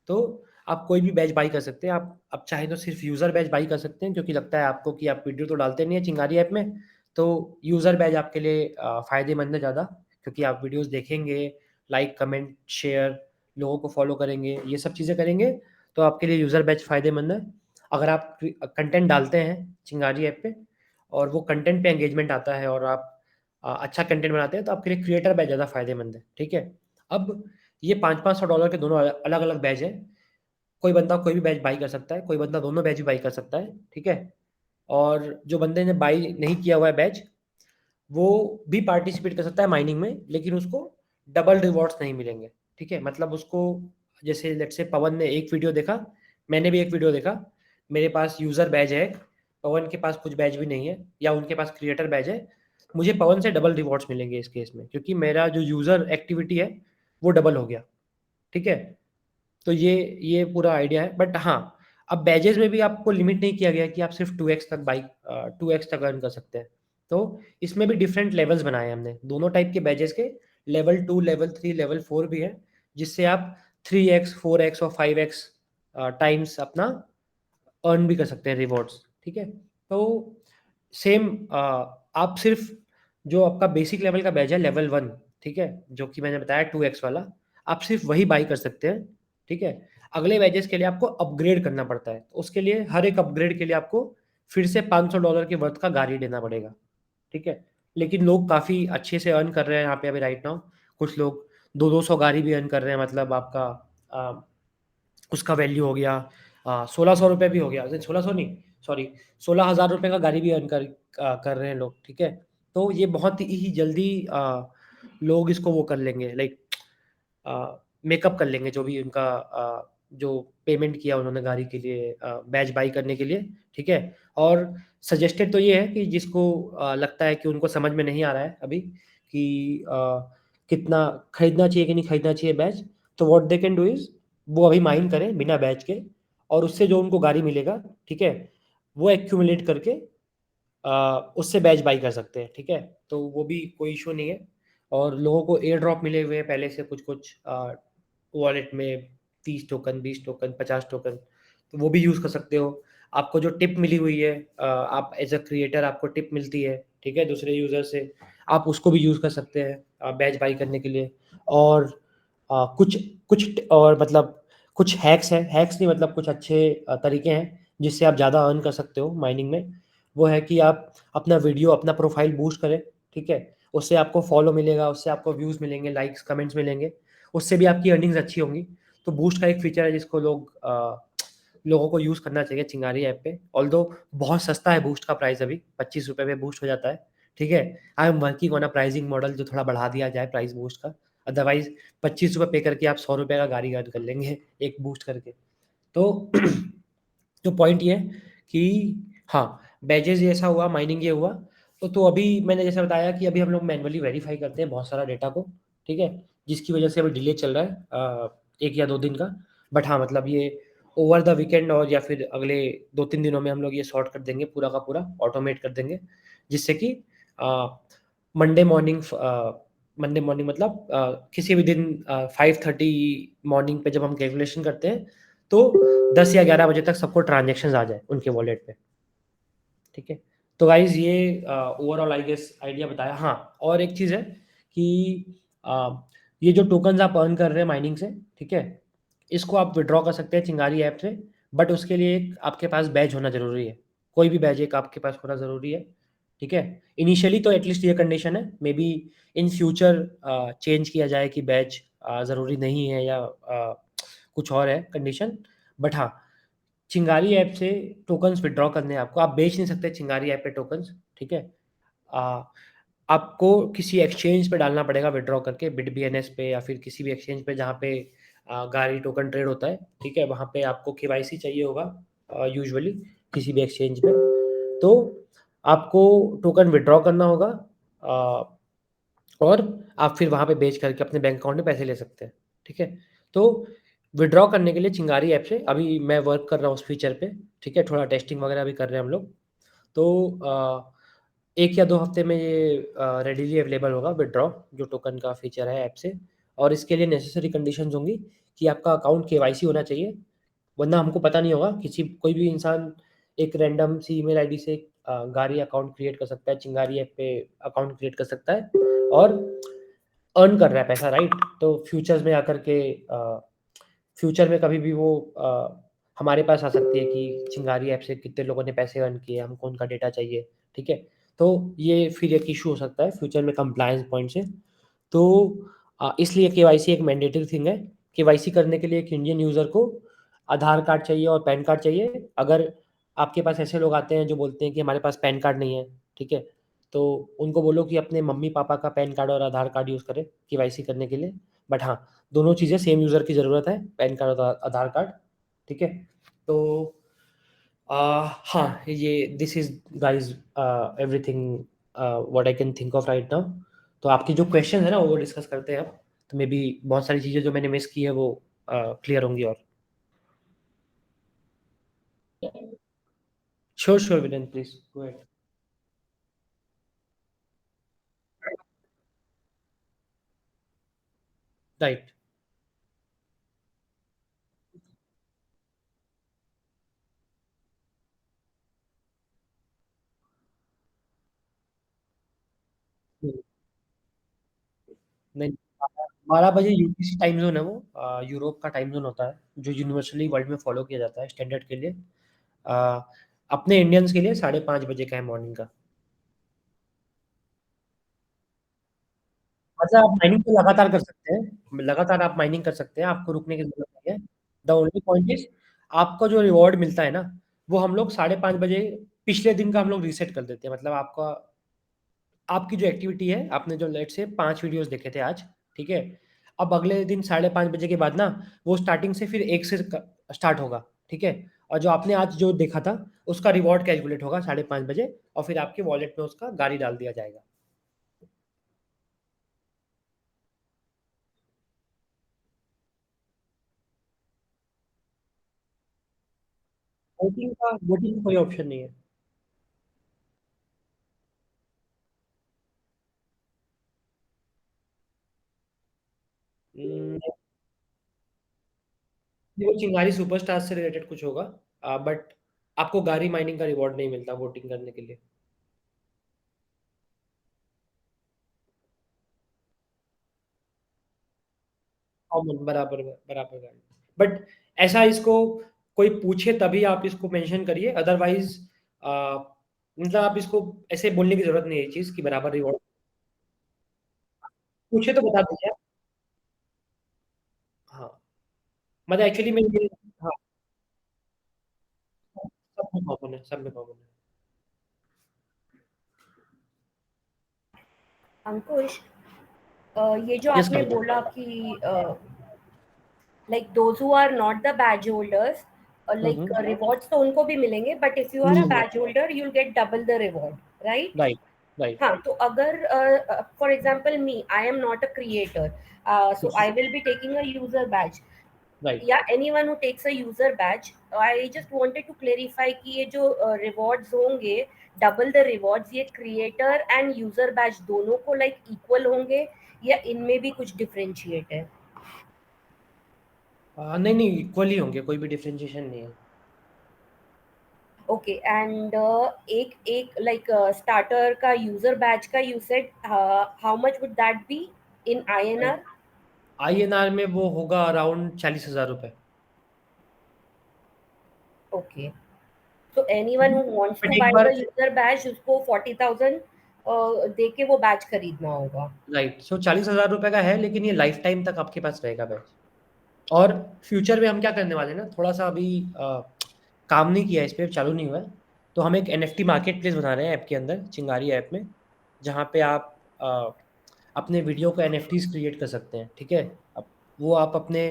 तो आप कोई भी बैच बाय कर सकते हैं। आप चाहें तो सिर्फ़ यूज़र बैच बाय कर सकते हैं क्योंकि लगता है आपको कि आप वीडियो तो डालते नहीं है चिंगारी ऐप में, तो यूज़र बैच आपके लिए फ़ायदेमंद है ज़्यादा क्योंकि आप वीडियोज़ देखेंगे, लाइक, कमेंट, शेयर, लोगों को फ़ॉलो करेंगे, ये सब चीज़ें करेंगे, तो आपके लिए यूज़र बैच फ़ायदेमंद है। अगर आप कंटेंट डालते हैं चिंगारी ऐप पे और वो कंटेंट पे एंगेजमेंट आता है और आप अच्छा कंटेंट बनाते हैं तो आपके लिए क्रिएटर बैच ज़्यादा फ़ायदेमंद है, ठीक है? अब ये $500-500 के दोनों अलग-अलग बैच हैं। कोई बंदा कोई भी बैच बाय कर सकता है, कोई बंदा दोनों बैच भी बाय कर सकता है, ठीक है? और जो बंदे ने बाई नहीं किया हुआ है बैच, वो भी पार्टिसिपेट कर सकता है माइनिंग में, लेकिन उसको डबल रिवॉर्ड्स नहीं मिलेंगे, ठीक है? मतलब उसको, जैसे लेट्स से पवन ने एक वीडियो देखा, मैंने भी एक वीडियो देखा, मेरे पास यूज़र बैज है, पवन के पास कुछ बैज भी नहीं है, या उनके पास क्रिएटर बैज है, मुझे पवन से डबल रिवॉर्ड्स मिलेंगे इस केस में, क्योंकि मेरा जो यूज़र एक्टिविटी है वो डबल हो गया, ठीक है? तो ये पूरा आइडिया है। बट हाँ, अब बैजेस में भी आपको लिमिट नहीं किया गया है कि आप सिर्फ 2x तक 2x तक अर्न कर सकते हैं। तो इसमें भी डिफरेंट लेवल्स बनाए हैं हमने, दोनों टाइप के बैजेस के, लेवल 2, लेवल 3, लेवल 4 भी है, जिससे आप 3x, 4x और 5x टाइम्स अपना अर्न भी कर सकते हैं रिवॉर्ड्स, ठीक है? तो सेम आप सिर्फ जो आपका बेसिक लेवल का बैज है लेवल 1, ठीक है? जो कि मैंने बताया 2x वाला, आप सिर्फ वही बाई कर सकते हैं, ठीक है? अगले बैजेस के लिए आपको अपग्रेड करना पड़ता है। तो उसके लिए हर एक अपग्रेड के लिए आपको फिर से $500 के वर्थ का गाड़ी देना पड़ेगा, ठीक है? लेकिन लोग काफ़ी अच्छे से अर्न कर रहे हैं यहाँ पे अभी राइट नाउ। कुछ लोग 200 गाड़ी भी अर्न कर रहे हैं, मतलब आपका अ, उसका वैल्यू हो गया ₹1600 भी हो गया, 1600 नहीं, सॉरी, ₹16,000 का गाड़ी भी अर्न कर रहे हैं लोग, ठीक है? तो ये बहुत ही जल्दी लोग इसको वो कर लेंगे, लाइक मेकअप कर लेंगे जो भी उनका जो पेमेंट किया उन्होंने गाड़ी के लिए, बैच बाई करने के लिए, ठीक है? और सजेस्टेड तो ये है कि जिसको लगता है कि उनको समझ में नहीं आ रहा है अभी कि कितना खरीदना चाहिए कि नहीं खरीदना चाहिए बैच, तो what they can do is वो अभी माइन करें बिना बैच के, और उससे जो उनको गाड़ी मिलेगा, ठीक है? वो एक्यूमुलेट करके उससे बैच बाई कर सकते हैं, ठीक है? तो वो भी कोई इश्यू नहीं है। और लोगों को एयर ड्रॉप मिले हुए हैं पहले से कुछ-कुछ वॉलेट में, 30 टोकन, 20 टोकन, 50 टोकन, तो वो भी यूज़ कर सकते हो। आपको जो टिप मिली हुई है, आप एज़ अ क्रिएटर आपको टिप मिलती है, ठीक है? दूसरे यूज़र से, आप उसको भी यूज़ कर सकते हैं बैच बाई करने के लिए। और कुछ कुछ और मतलब कुछ हैक्स हैं, हैक्स नहीं मतलब कुछ अच्छे तरीके हैं जिससे आप ज़्यादा अर्न कर सकते हो माइनिंग में। वो है कि आप अपना वीडियो, अपना प्रोफाइल बूस्ट करें, ठीक है? उससे आपको फॉलो मिलेगा, उससे आपको व्यूज़ मिलेंगे, लाइक्स, कमेंट्स मिलेंगे, उससे भी आपकी अर्निंग्स अच्छी होंगी। तो बूस्ट का एक फीचर है जिसको लोगों को यूज़ करना चाहिए चिंगारी ऐप पे। ऑल्दो बहुत सस्ता है बूस्ट का प्राइस अभी, ₹25 में बूस्ट हो जाता है, ठीक है? I am working on a pricing model जो थोड़ा बढ़ा दिया जाए प्राइस बूस्ट का। अदरवाइज़ ₹25 पे करके आप ₹100 का गाड़ी अर्न कर लेंगे एक बूस्ट करके। तो तो पॉइंट ये है कि हाँ, बैजेज़ ये ऐसा हुआ, माइनिंग ये हुआ। तो अभी मैंने जैसा बताया कि अभी हम लोग मैनुअली वेरीफ़ाई करते हैं बहुत सारा डेटा को, ठीक है? जिसकी वजह से अभी डिले चल रहा है 1 या 2 दिन का। बट हाँ, मतलब ये ओवर द वीकेंड और या फिर अगले 2-3 दिनों में हम लोग ये सॉर्ट कर देंगे पूरा का पूरा, ऑटोमेट कर देंगे। जिससे कि अ, मंडे मॉर्निंग मंडे मॉर्निंग मतलब किसी भी दिन 5:30 मॉर्निंग पे जब हम कैलकुलेशन करते हैं, तो 10 या 11 बजे तक सबको ट्रांज़ैक्शंस आ जाए उनके वॉलेट पे, ठीक है? तो गाइज़ ये ओवरऑल आई गेस आइडिया बताया। हाँ, और एक चीज़ है कि ये जो टोकन्स आप अर्न कर रहे हैं माइनिंग से, ठीक है? इसको आप विथड्रॉ कर सकते हैं चिंगारी ऐप से, बट उसके लिए एक आपके पास बैज होना ज़रूरी है। कोई भी बैज एक आपके पास होना ज़रूरी है, ठीक है? इनिशियली तो एटलीस्ट ये कंडीशन है, मेबी इन फ्यूचर चेंज किया जाए कि बैज ज़रूरी नहीं है या कुछ और है कंडीशन। बट हाँ, चिंगारी ऐप से टोकन्स विथड्रॉ करने हैं आपको, आप बेच नहीं सकते चिंगारी ऐप पे टोकन्स, ठीक है? अ, आपको किसी एक्सचेंज पे डालना पड़ेगा विथड्रॉ करके, बिटबीएनएस पे या फिर किसी भी एक्सचेंज पे जहाँ पे गाड़ी टोकन ट्रेड होता है, ठीक है? वहाँ पे आपको केवाईसी चाहिए होगा यूजुअली किसी भी एक्सचेंज पे। तो आपको टोकन विथड्रॉ करना होगा अ, और आप फिर वहाँ पे बेच करके अपने बैंक अकाउंट में पैसे ले सकते हैं, ठीक है? तो विथड्रॉ करने के लिए चिंगारी ऐप से अभी मैं वर्क कर रहा हूँ उस फीचर पे, ठीक है? थोड़ा टेस्टिंग वगैरह भी कर रहे हैं हम लोग। तो 1 या 2 हफ्ते में ये रेडीली अवेलेबल होगा विथड्रॉ जो टोकन का फीचर है ऐप से। और इसके लिए नेसेसरी कंडीशंस होंगी कि आपका अकाउंट केवाईसी होना चाहिए, वरना हमको पता नहीं होगा। कोई भी इंसान एक रैंडम सी ईमेल आईडी से गाड़ी अकाउंट क्रिएट कर सकता है, चिंगारी ऐप पे अकाउंट क्रिएट कर सकता है और अर्न कर रहा है पैसा, राइट? तो फ्यूचर्स में आकर के फ्यूचर में कभी भी वो हमारे पास आ सकती है कि चिंगारी ऐप से कितने लोगों ने पैसे अर्न किए, हमको उनका डेटा चाहिए, ठीक है? तो ये फिर एक इश्यू हो सकता है फ्यूचर में कंप्लायंस पॉइंट से। तो इसलिए केवाईसी एक मैंडेटरी थिंग है। केवाईसी करने के लिए एक इंडियन यूज़र को आधार कार्ड चाहिए और पैन कार्ड चाहिए। अगर आपके पास ऐसे लोग आते हैं जो बोलते हैं कि हमारे पास पैन कार्ड नहीं है, ठीक है? तो उनको बोलो कि अपने मम्मी-पापा का पैन कार्ड और आधार कार्ड यूज़ करें केवाईसी करने के लिए। बट हाँ, दोनों चीज़ें सेम यूज़र की ज़रूरत है, पैन कार्ड और आधार कार्ड, ठीक है? तो हाँ, ये this is guys everything what I can think of right now. तो आपकी जो क्वेश्चन है ना, वो डिस्कस करते हैं अब। तो मेबी बहुत सारी चीज़ें जो मैंने मिस की है, वो क्लियर होंगी और sure, sure Virendra, please go ahead. Right. हुँ, नहीं, 12 बजे यूटीसी टाइम ज़ोन है वो, यूरोप का टाइम ज़ोन होता है, जो यूनिवर्सली वर्ल्ड में फ़ॉलो किया जाता है स्टैंडर्ड के लिए। अ, अपने इंडियंस के लिए 5:30 बजे का है मॉर्निंग का। मतलब आप माइनिंग तो लगातार कर सकते हैं, लगातार आप माइनिंग कर सकते हैं, आपको रुकने की ज़रूरत नहीं है। द ओनली पॉइंट इज़ आपको जो रिवॉर्ड मिलता है ना, वो हम लोग 5:30 बजे पिछले दिन का हम लोग रीसेट कर देते हैं। मतलब आपका आपकी जो एक्टिविटी है, आपने जो लेट्स से 5 वीडियोज़ देखे थे आज, ठीक है? अब अगले दिन 5:30 बजे के बाद ना, वो स्टार्टिंग से फिर 1 से क स्टार्ट होगा, ठीक है? और जो आपने आज जो देखा था, उसका रिवॉर्ड कैलकुलेट होगा 5:30 बजे और फिर आपके वॉलेट में उसका गाड़ी डाल दिया जाएगा। वोटिंग का कोई ऑप्शन नहीं है। उम, वो चिंगारी सुपरस्टार से रिलेटेड कुछ होगा, बट आपको गाड़ी माइनिंग का रिवॉर्ड नहीं मिलता वोटिंग करने के लिए। कॉमन बराबर बराबर गाड़ी। बट ऐसा इसको कोई पूछे तभी आप इसको मेंशन करिए, अदरवाइज़ अ, मतलब आप इसको ऐसे बोलने की ज़रूरत नहीं है ये चीज़ कि बराबर रिवॉर्ड। पूछे तो बता दीजिए आप। हाँ, मतलब एक्चुअली में ये हाँ, सब में कॉमन है, सब में कॉमन है। अंकुश, ये जो यस आपने कविता। बोला कि like those who are not the badge holders, hmm, like hmm. rewards तो उनको भी मिलेंगे, but if you are a मिलेंगे, badge holder you'll get double the reward, right? Right, right, हाँ, तो अगर for example me, I am not a creator, so I will be taking a user badge. Right. Yeah, anyone who takes a user badge, I just wanted to clarify कि ये जो rewards होंगे, double the rewards, ये creator and user badge दोनों को like equal होंगे या इनमें भी कुछ differentiate है? नहीं, नहीं इक्वल ही होंगे, कोई भी डिफरेंशिएशन नहीं है। ओके, एंड एक एक लाइक स्टार्टर का यूजर बैच का you said how much would that be in INR? INR में वो होगा अराउंड 40,000 रुपए। Okay, so anyone who wants to but एक बाय बार द यूजर बैच उसको 40,000 दे के वो बैच खरीदना होगा। राइट, सो 40,000 रुपए का है, लेकिन ये लाइफ टाइम तक आपके पास रहेगा बैच। और फ्यूचर में हम क्या करने वाले हैं ना, थोड़ा-सा अभी काम नहीं किया है इस पे, चालू नहीं हुआ है। तो हम एक एनएफटी मार्केट प्लेस बना रहे हैं ऐप के अंदर, चिंगारी ऐप में, जहाँ पे आप अपने वीडियो को एनएफटीज़ क्रिएट कर सकते हैं, ठीक है? अब वो आप अपने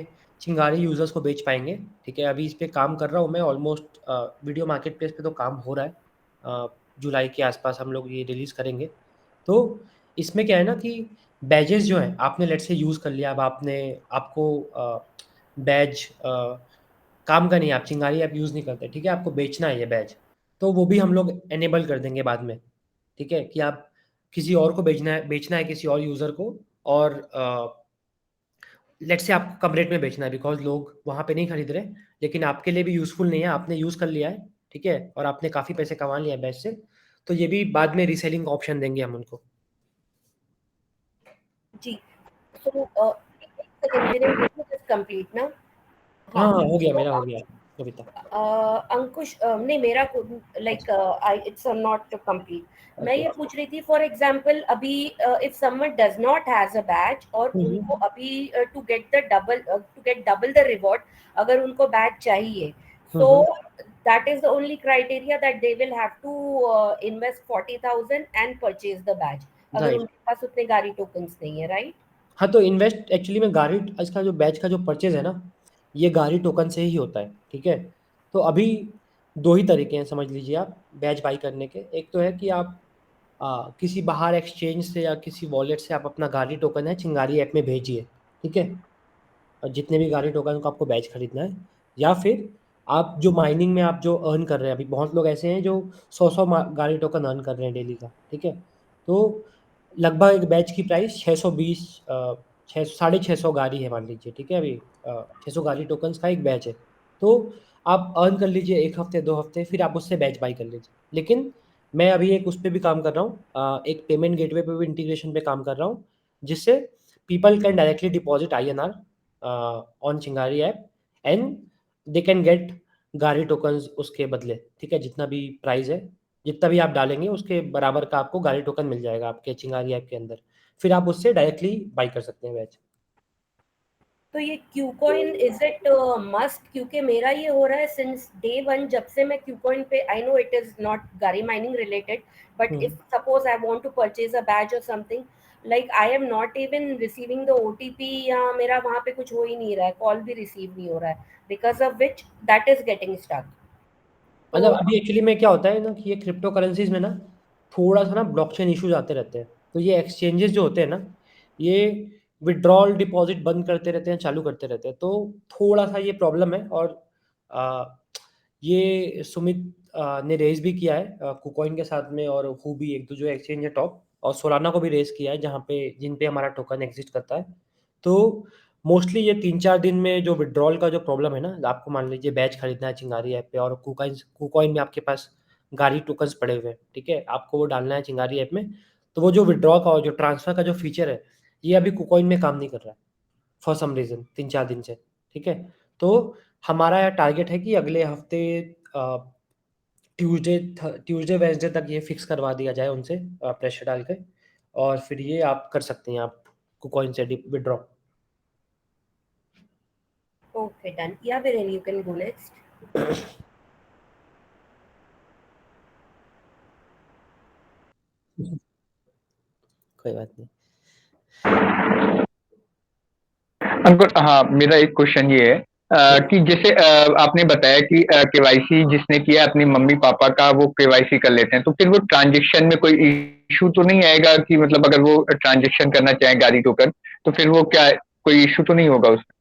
चिंगारी यूज़र्स को बेच पाएँगे, ठीक है? अभी इस पे काम कर रहा हूँ मैं ऑलमोस्ट, वीडियो मार्केट प्लेस पे तो काम हो रहा है। जुलाई के आस-पास हम लोग ये रिलीज़ करेंगे। तो इसमें क्या है ना कि बैजेज़ जो हैं, आपने लेट्स से यूज़ कर लिया, अब आपको बैज काम का नहीं है, आप चिंगारी ऐप यूज़ नहीं करते, ठीक है? आपको बेचना है ये बैज, तो वो भी हम लोग इनेबल कर देंगे बाद में, ठीक है? कि आप किसी और को बेचना है किसी और यूज़र को, और लेट्स से आपको कम रेट में बेचना है बिकॉज़ लोग वहाँ पे नहीं खरीद रहे, लेकिन आपके लिए भी यूज़फुल नहीं है, आपने यूज़ कर लिया है, ठीक है? और आपने काफ़ी पैसे कमा लिए हैं बैच से, तो ये भी बाद में रीसेलिंग का ऑप्शन देंगे हम उनको। जी, सो एक सेकंड मेरे जस्ट कंप्लीट ना। हाँ, हाँ, हाँ, हो गया, तो मेरा हो गया, कविता। अंकुश, नहीं मेरा like I it's not complete. मैं ओके। ये पूछ रही थी फॉर एग्जांपल अभी if someone does not has a badge और हुँ, उनको हुँ। अभी to get double the reward, अगर उनको बैच चाहिए, हुँ, सो हुँ। that is the only criteria that they will have to invest 40,000 and purchase the badge अगर राइट। उनके पास उतने गाड़ी टोकन्स नहीं है, राइट? हाँ, तो इन्वेस्ट एक्चुअली में गाड़ी इसका जो बैच का जो परचेज है ना, ये गाड़ी टोकन से ही होता है, ठीक है? तो अभी 2 ही तरीके हैं समझ लीजिए आप बैच बाई करने के। एक तो है कि आप किसी बाहर एक्सचेंज से या किसी वॉलेट से आप अपना गाड़ी टोकन है चिंगारी ऐप में भेजिए, ठीक है? और जितने भी गाड़ी टोकन को आपको बैच खरीदना है, या फिर आप जो माइनिंग में आप जो अर्न कर रहे हैं, अभी बहुत लोग ऐसे हैं जो 100-100 गाड़ी टोकन अर्न कर रहे हैं डेली का, ठीक है? तो लगभग एक बैच की प्राइस 620 छः 650 गाड़ी है मान लीजिए, ठीक है? अभी 600 गाड़ी टोकन्स का एक बैच है। तो आप अर्न कर लीजिए 1 हफ्ते 2 हफ्ते, फिर आप उससे बैच बाई कर लीजिए। लेकिन मैं अभी एक उस पे भी काम कर रहा हूँ, एक पेमेंट गेटवे पे भी इंटीग्रेशन पे काम कर रहा हूँ, जिससे people can directly deposit INR on Chingari app and they can get Gari tokens उसके बदले, ठीक है? जितना भी प्राइस है, जितना भी आप डालेंगे उसके बराबर का आपको गाड़ी टोकन मिल जाएगा आपके चिंगारी ऐप के अंदर। फिर आप उससे डायरेक्टली बाई कर सकते हैं बैच। तो ये क्यूकॉइन इज इट मस्ट? क्योंकि मेरा ये हो रहा है सिंस डे वन, जब से मैं क्यूकॉइन पे, I know it is not Gari mining related, but if suppose I want to purchase a badge और something, like I am not even receiving the OTP, या मेरा वहां पे कुछ हो ही नहीं रहा है, कॉल भी रिसीव नहीं हो रहा है, because of which that is getting stuck. मतलब तो अभी एक्चुअली में क्या होता है ना कि ये क्रिप्टो करेंसीज में ना थोड़ा-सा ना ब्लॉकचेन इश्यूज आते रहते हैं। तो ये एक्सचेंजेस जो होते हैं ना, ये विथड्रॉल डिपॉज़िट बंद करते रहते हैं, चालू करते रहते हैं। तो थोड़ा-सा ये प्रॉब्लम है और अ, ये सुमित ने रेज़ भी किया है कुकॉइन के साथ में, और हुबी एक दो जो एक्सचेंज है टॉप, और सोलाना को भी रेज़ किया है जहाँ पे जिन पे हमारा टोकन एग्ज़िस्ट करता है। तो मोस्टली ये 3-4 दिन में जो विथड्रॉल का जो प्रॉब्लम है ना, आपको मान लीजिए बैच खरीदना है चिंगारी ऐप पे और कुकॉइन में आपके पास गाड़ी टोकन्स पड़े हुए हैं, ठीक है? आपको वो डालना है चिंगारी ऐप में, तो वो जो विथड्रॉ का और जो ट्रांसफ़र का जो फीचर है, ये अभी कुकॉइन में काम नहीं कर रहा है, फॉर सम रीज़न 3-4 दिन से, ठीक है? तो हमारा टारगेट है कि अगले हफ्ते अ, ट्यूसडे, वेडनेसडे तक ये फिक्स करवा दिया जाए उनसे प्रेशर डाल के, और फिर ये आप कर सकते हैं आप कुकॉइन से विथड्रॉ। Okay, done. या Viren, you can go next. कोई बात नहीं। अंकुर, हाँ, मेरा एक क्वेश्चन ये है कि जैसे आपने बताया कि केवाईसी जिसने किया अपने मम्मी पापा का वो केवाईसी कर लेते हैं, तो फिर वो ट्रांजेक्शन में कोई इशू तो नहीं आएगा कि मतलब अगर वो ट्रांजेक्शन करना चाहे गाड़ी टोकन, तो फिर वो क्या कोई इशू तो नहीं होगा उसमें?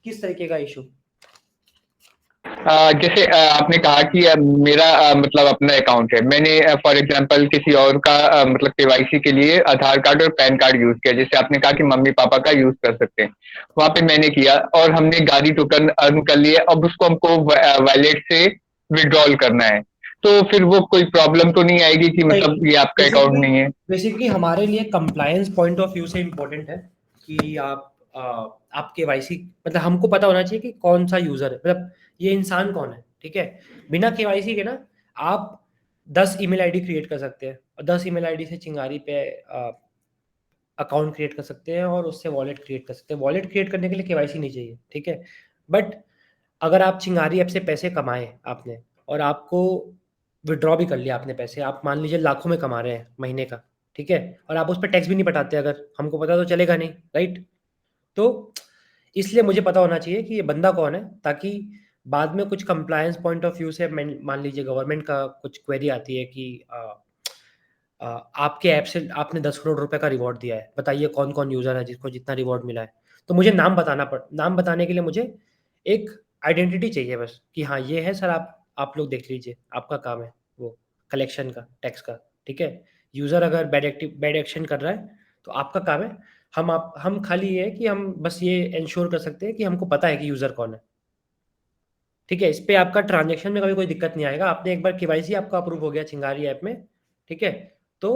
किस तरीके का इश्यू? जैसे आपने कहा कि मेरा मतलब अपना अकाउंट है, मैंने फॉर एग्जांपल किसी और का मतलब केवाईसी के लिए आधार कार्ड और पैन कार्ड यूज किया, जैसे आपने कहा कि मम्मी पापा का यूज कर सकते हैं, वहां पे मैंने किया और हमने गाड़ी टोकन अर्न कर लिया, अब उसको हमको वॉलेट से विड्रॉल करना है, तो फिर वो कोई प्रॉब्लम तो नहीं आएगी कि मतलब ये आपका अकाउंट नहीं है? बेसिकली हमारे लिए कंप्लायंस पॉइंट ऑफ व्यू से इम्पोर्टेंट है कि आप केवाईसी, मतलब हमको पता होना चाहिए कि कौन सा यूजर है, मतलब ये इंसान कौन है, ठीक है? बिना केवाईसी के ना आप 10 ईमेल आईडी क्रिएट कर सकते हैं और 10 ईमेल आईडी से चिंगारी पे अकाउंट क्रिएट कर सकते हैं और उससे वॉलेट क्रिएट कर सकते हैं। वॉलेट क्रिएट करने के लिए केवाईसी नहीं चाहिए, ठीक है? बट अगर आप चिंगारी ऐप से पैसे कमाए आपने और आपको विथड्रॉ भी कर लिया आपने पैसे, आप मान लीजिए लाखों में कमा रहे हैं महीने का, ठीक है? और आप उस पे टैक्स भी नहीं पटाते, अगर हमको पता तो चलेगा नहीं, राइट? तो इसलिए मुझे पता होना चाहिए कि ये बंदा कौन है, ताकि बाद में कुछ कंप्लायंस पॉइंट ऑफ व्यू से मान लीजिए गवर्नमेंट का कुछ क्वेरी आती है कि आपके ऐप से आपने 10 करोड़ रुपए का रिवॉर्ड दिया है, बताइए कौन-कौन यूज़र है जिसको जितना रिवॉर्ड मिला है। तो मुझे नाम बताने के लिए मुझे एक आइडेंटिटी चाहिए बस कि हाँ, ये है सर, आप लोग देख लीजिए, आपका काम है वो कलेक्शन का, टैक्स का, ठीक है? यूज़र अगर बैड एक्शन कर रहा है, तो आपका काम है, हम खाली ये है कि हम बस ये एंश्योर कर सकते हैं कि हमको पता है कि यूज़र कौन है, ठीक है? इस पे आपका ट्रांज़ैक्शन में कभी कोई दिक्कत नहीं आएगा। आपने एक बार केवाईसी आपका अप्रूव हो गया चिंगारी ऐप में, ठीक है? तो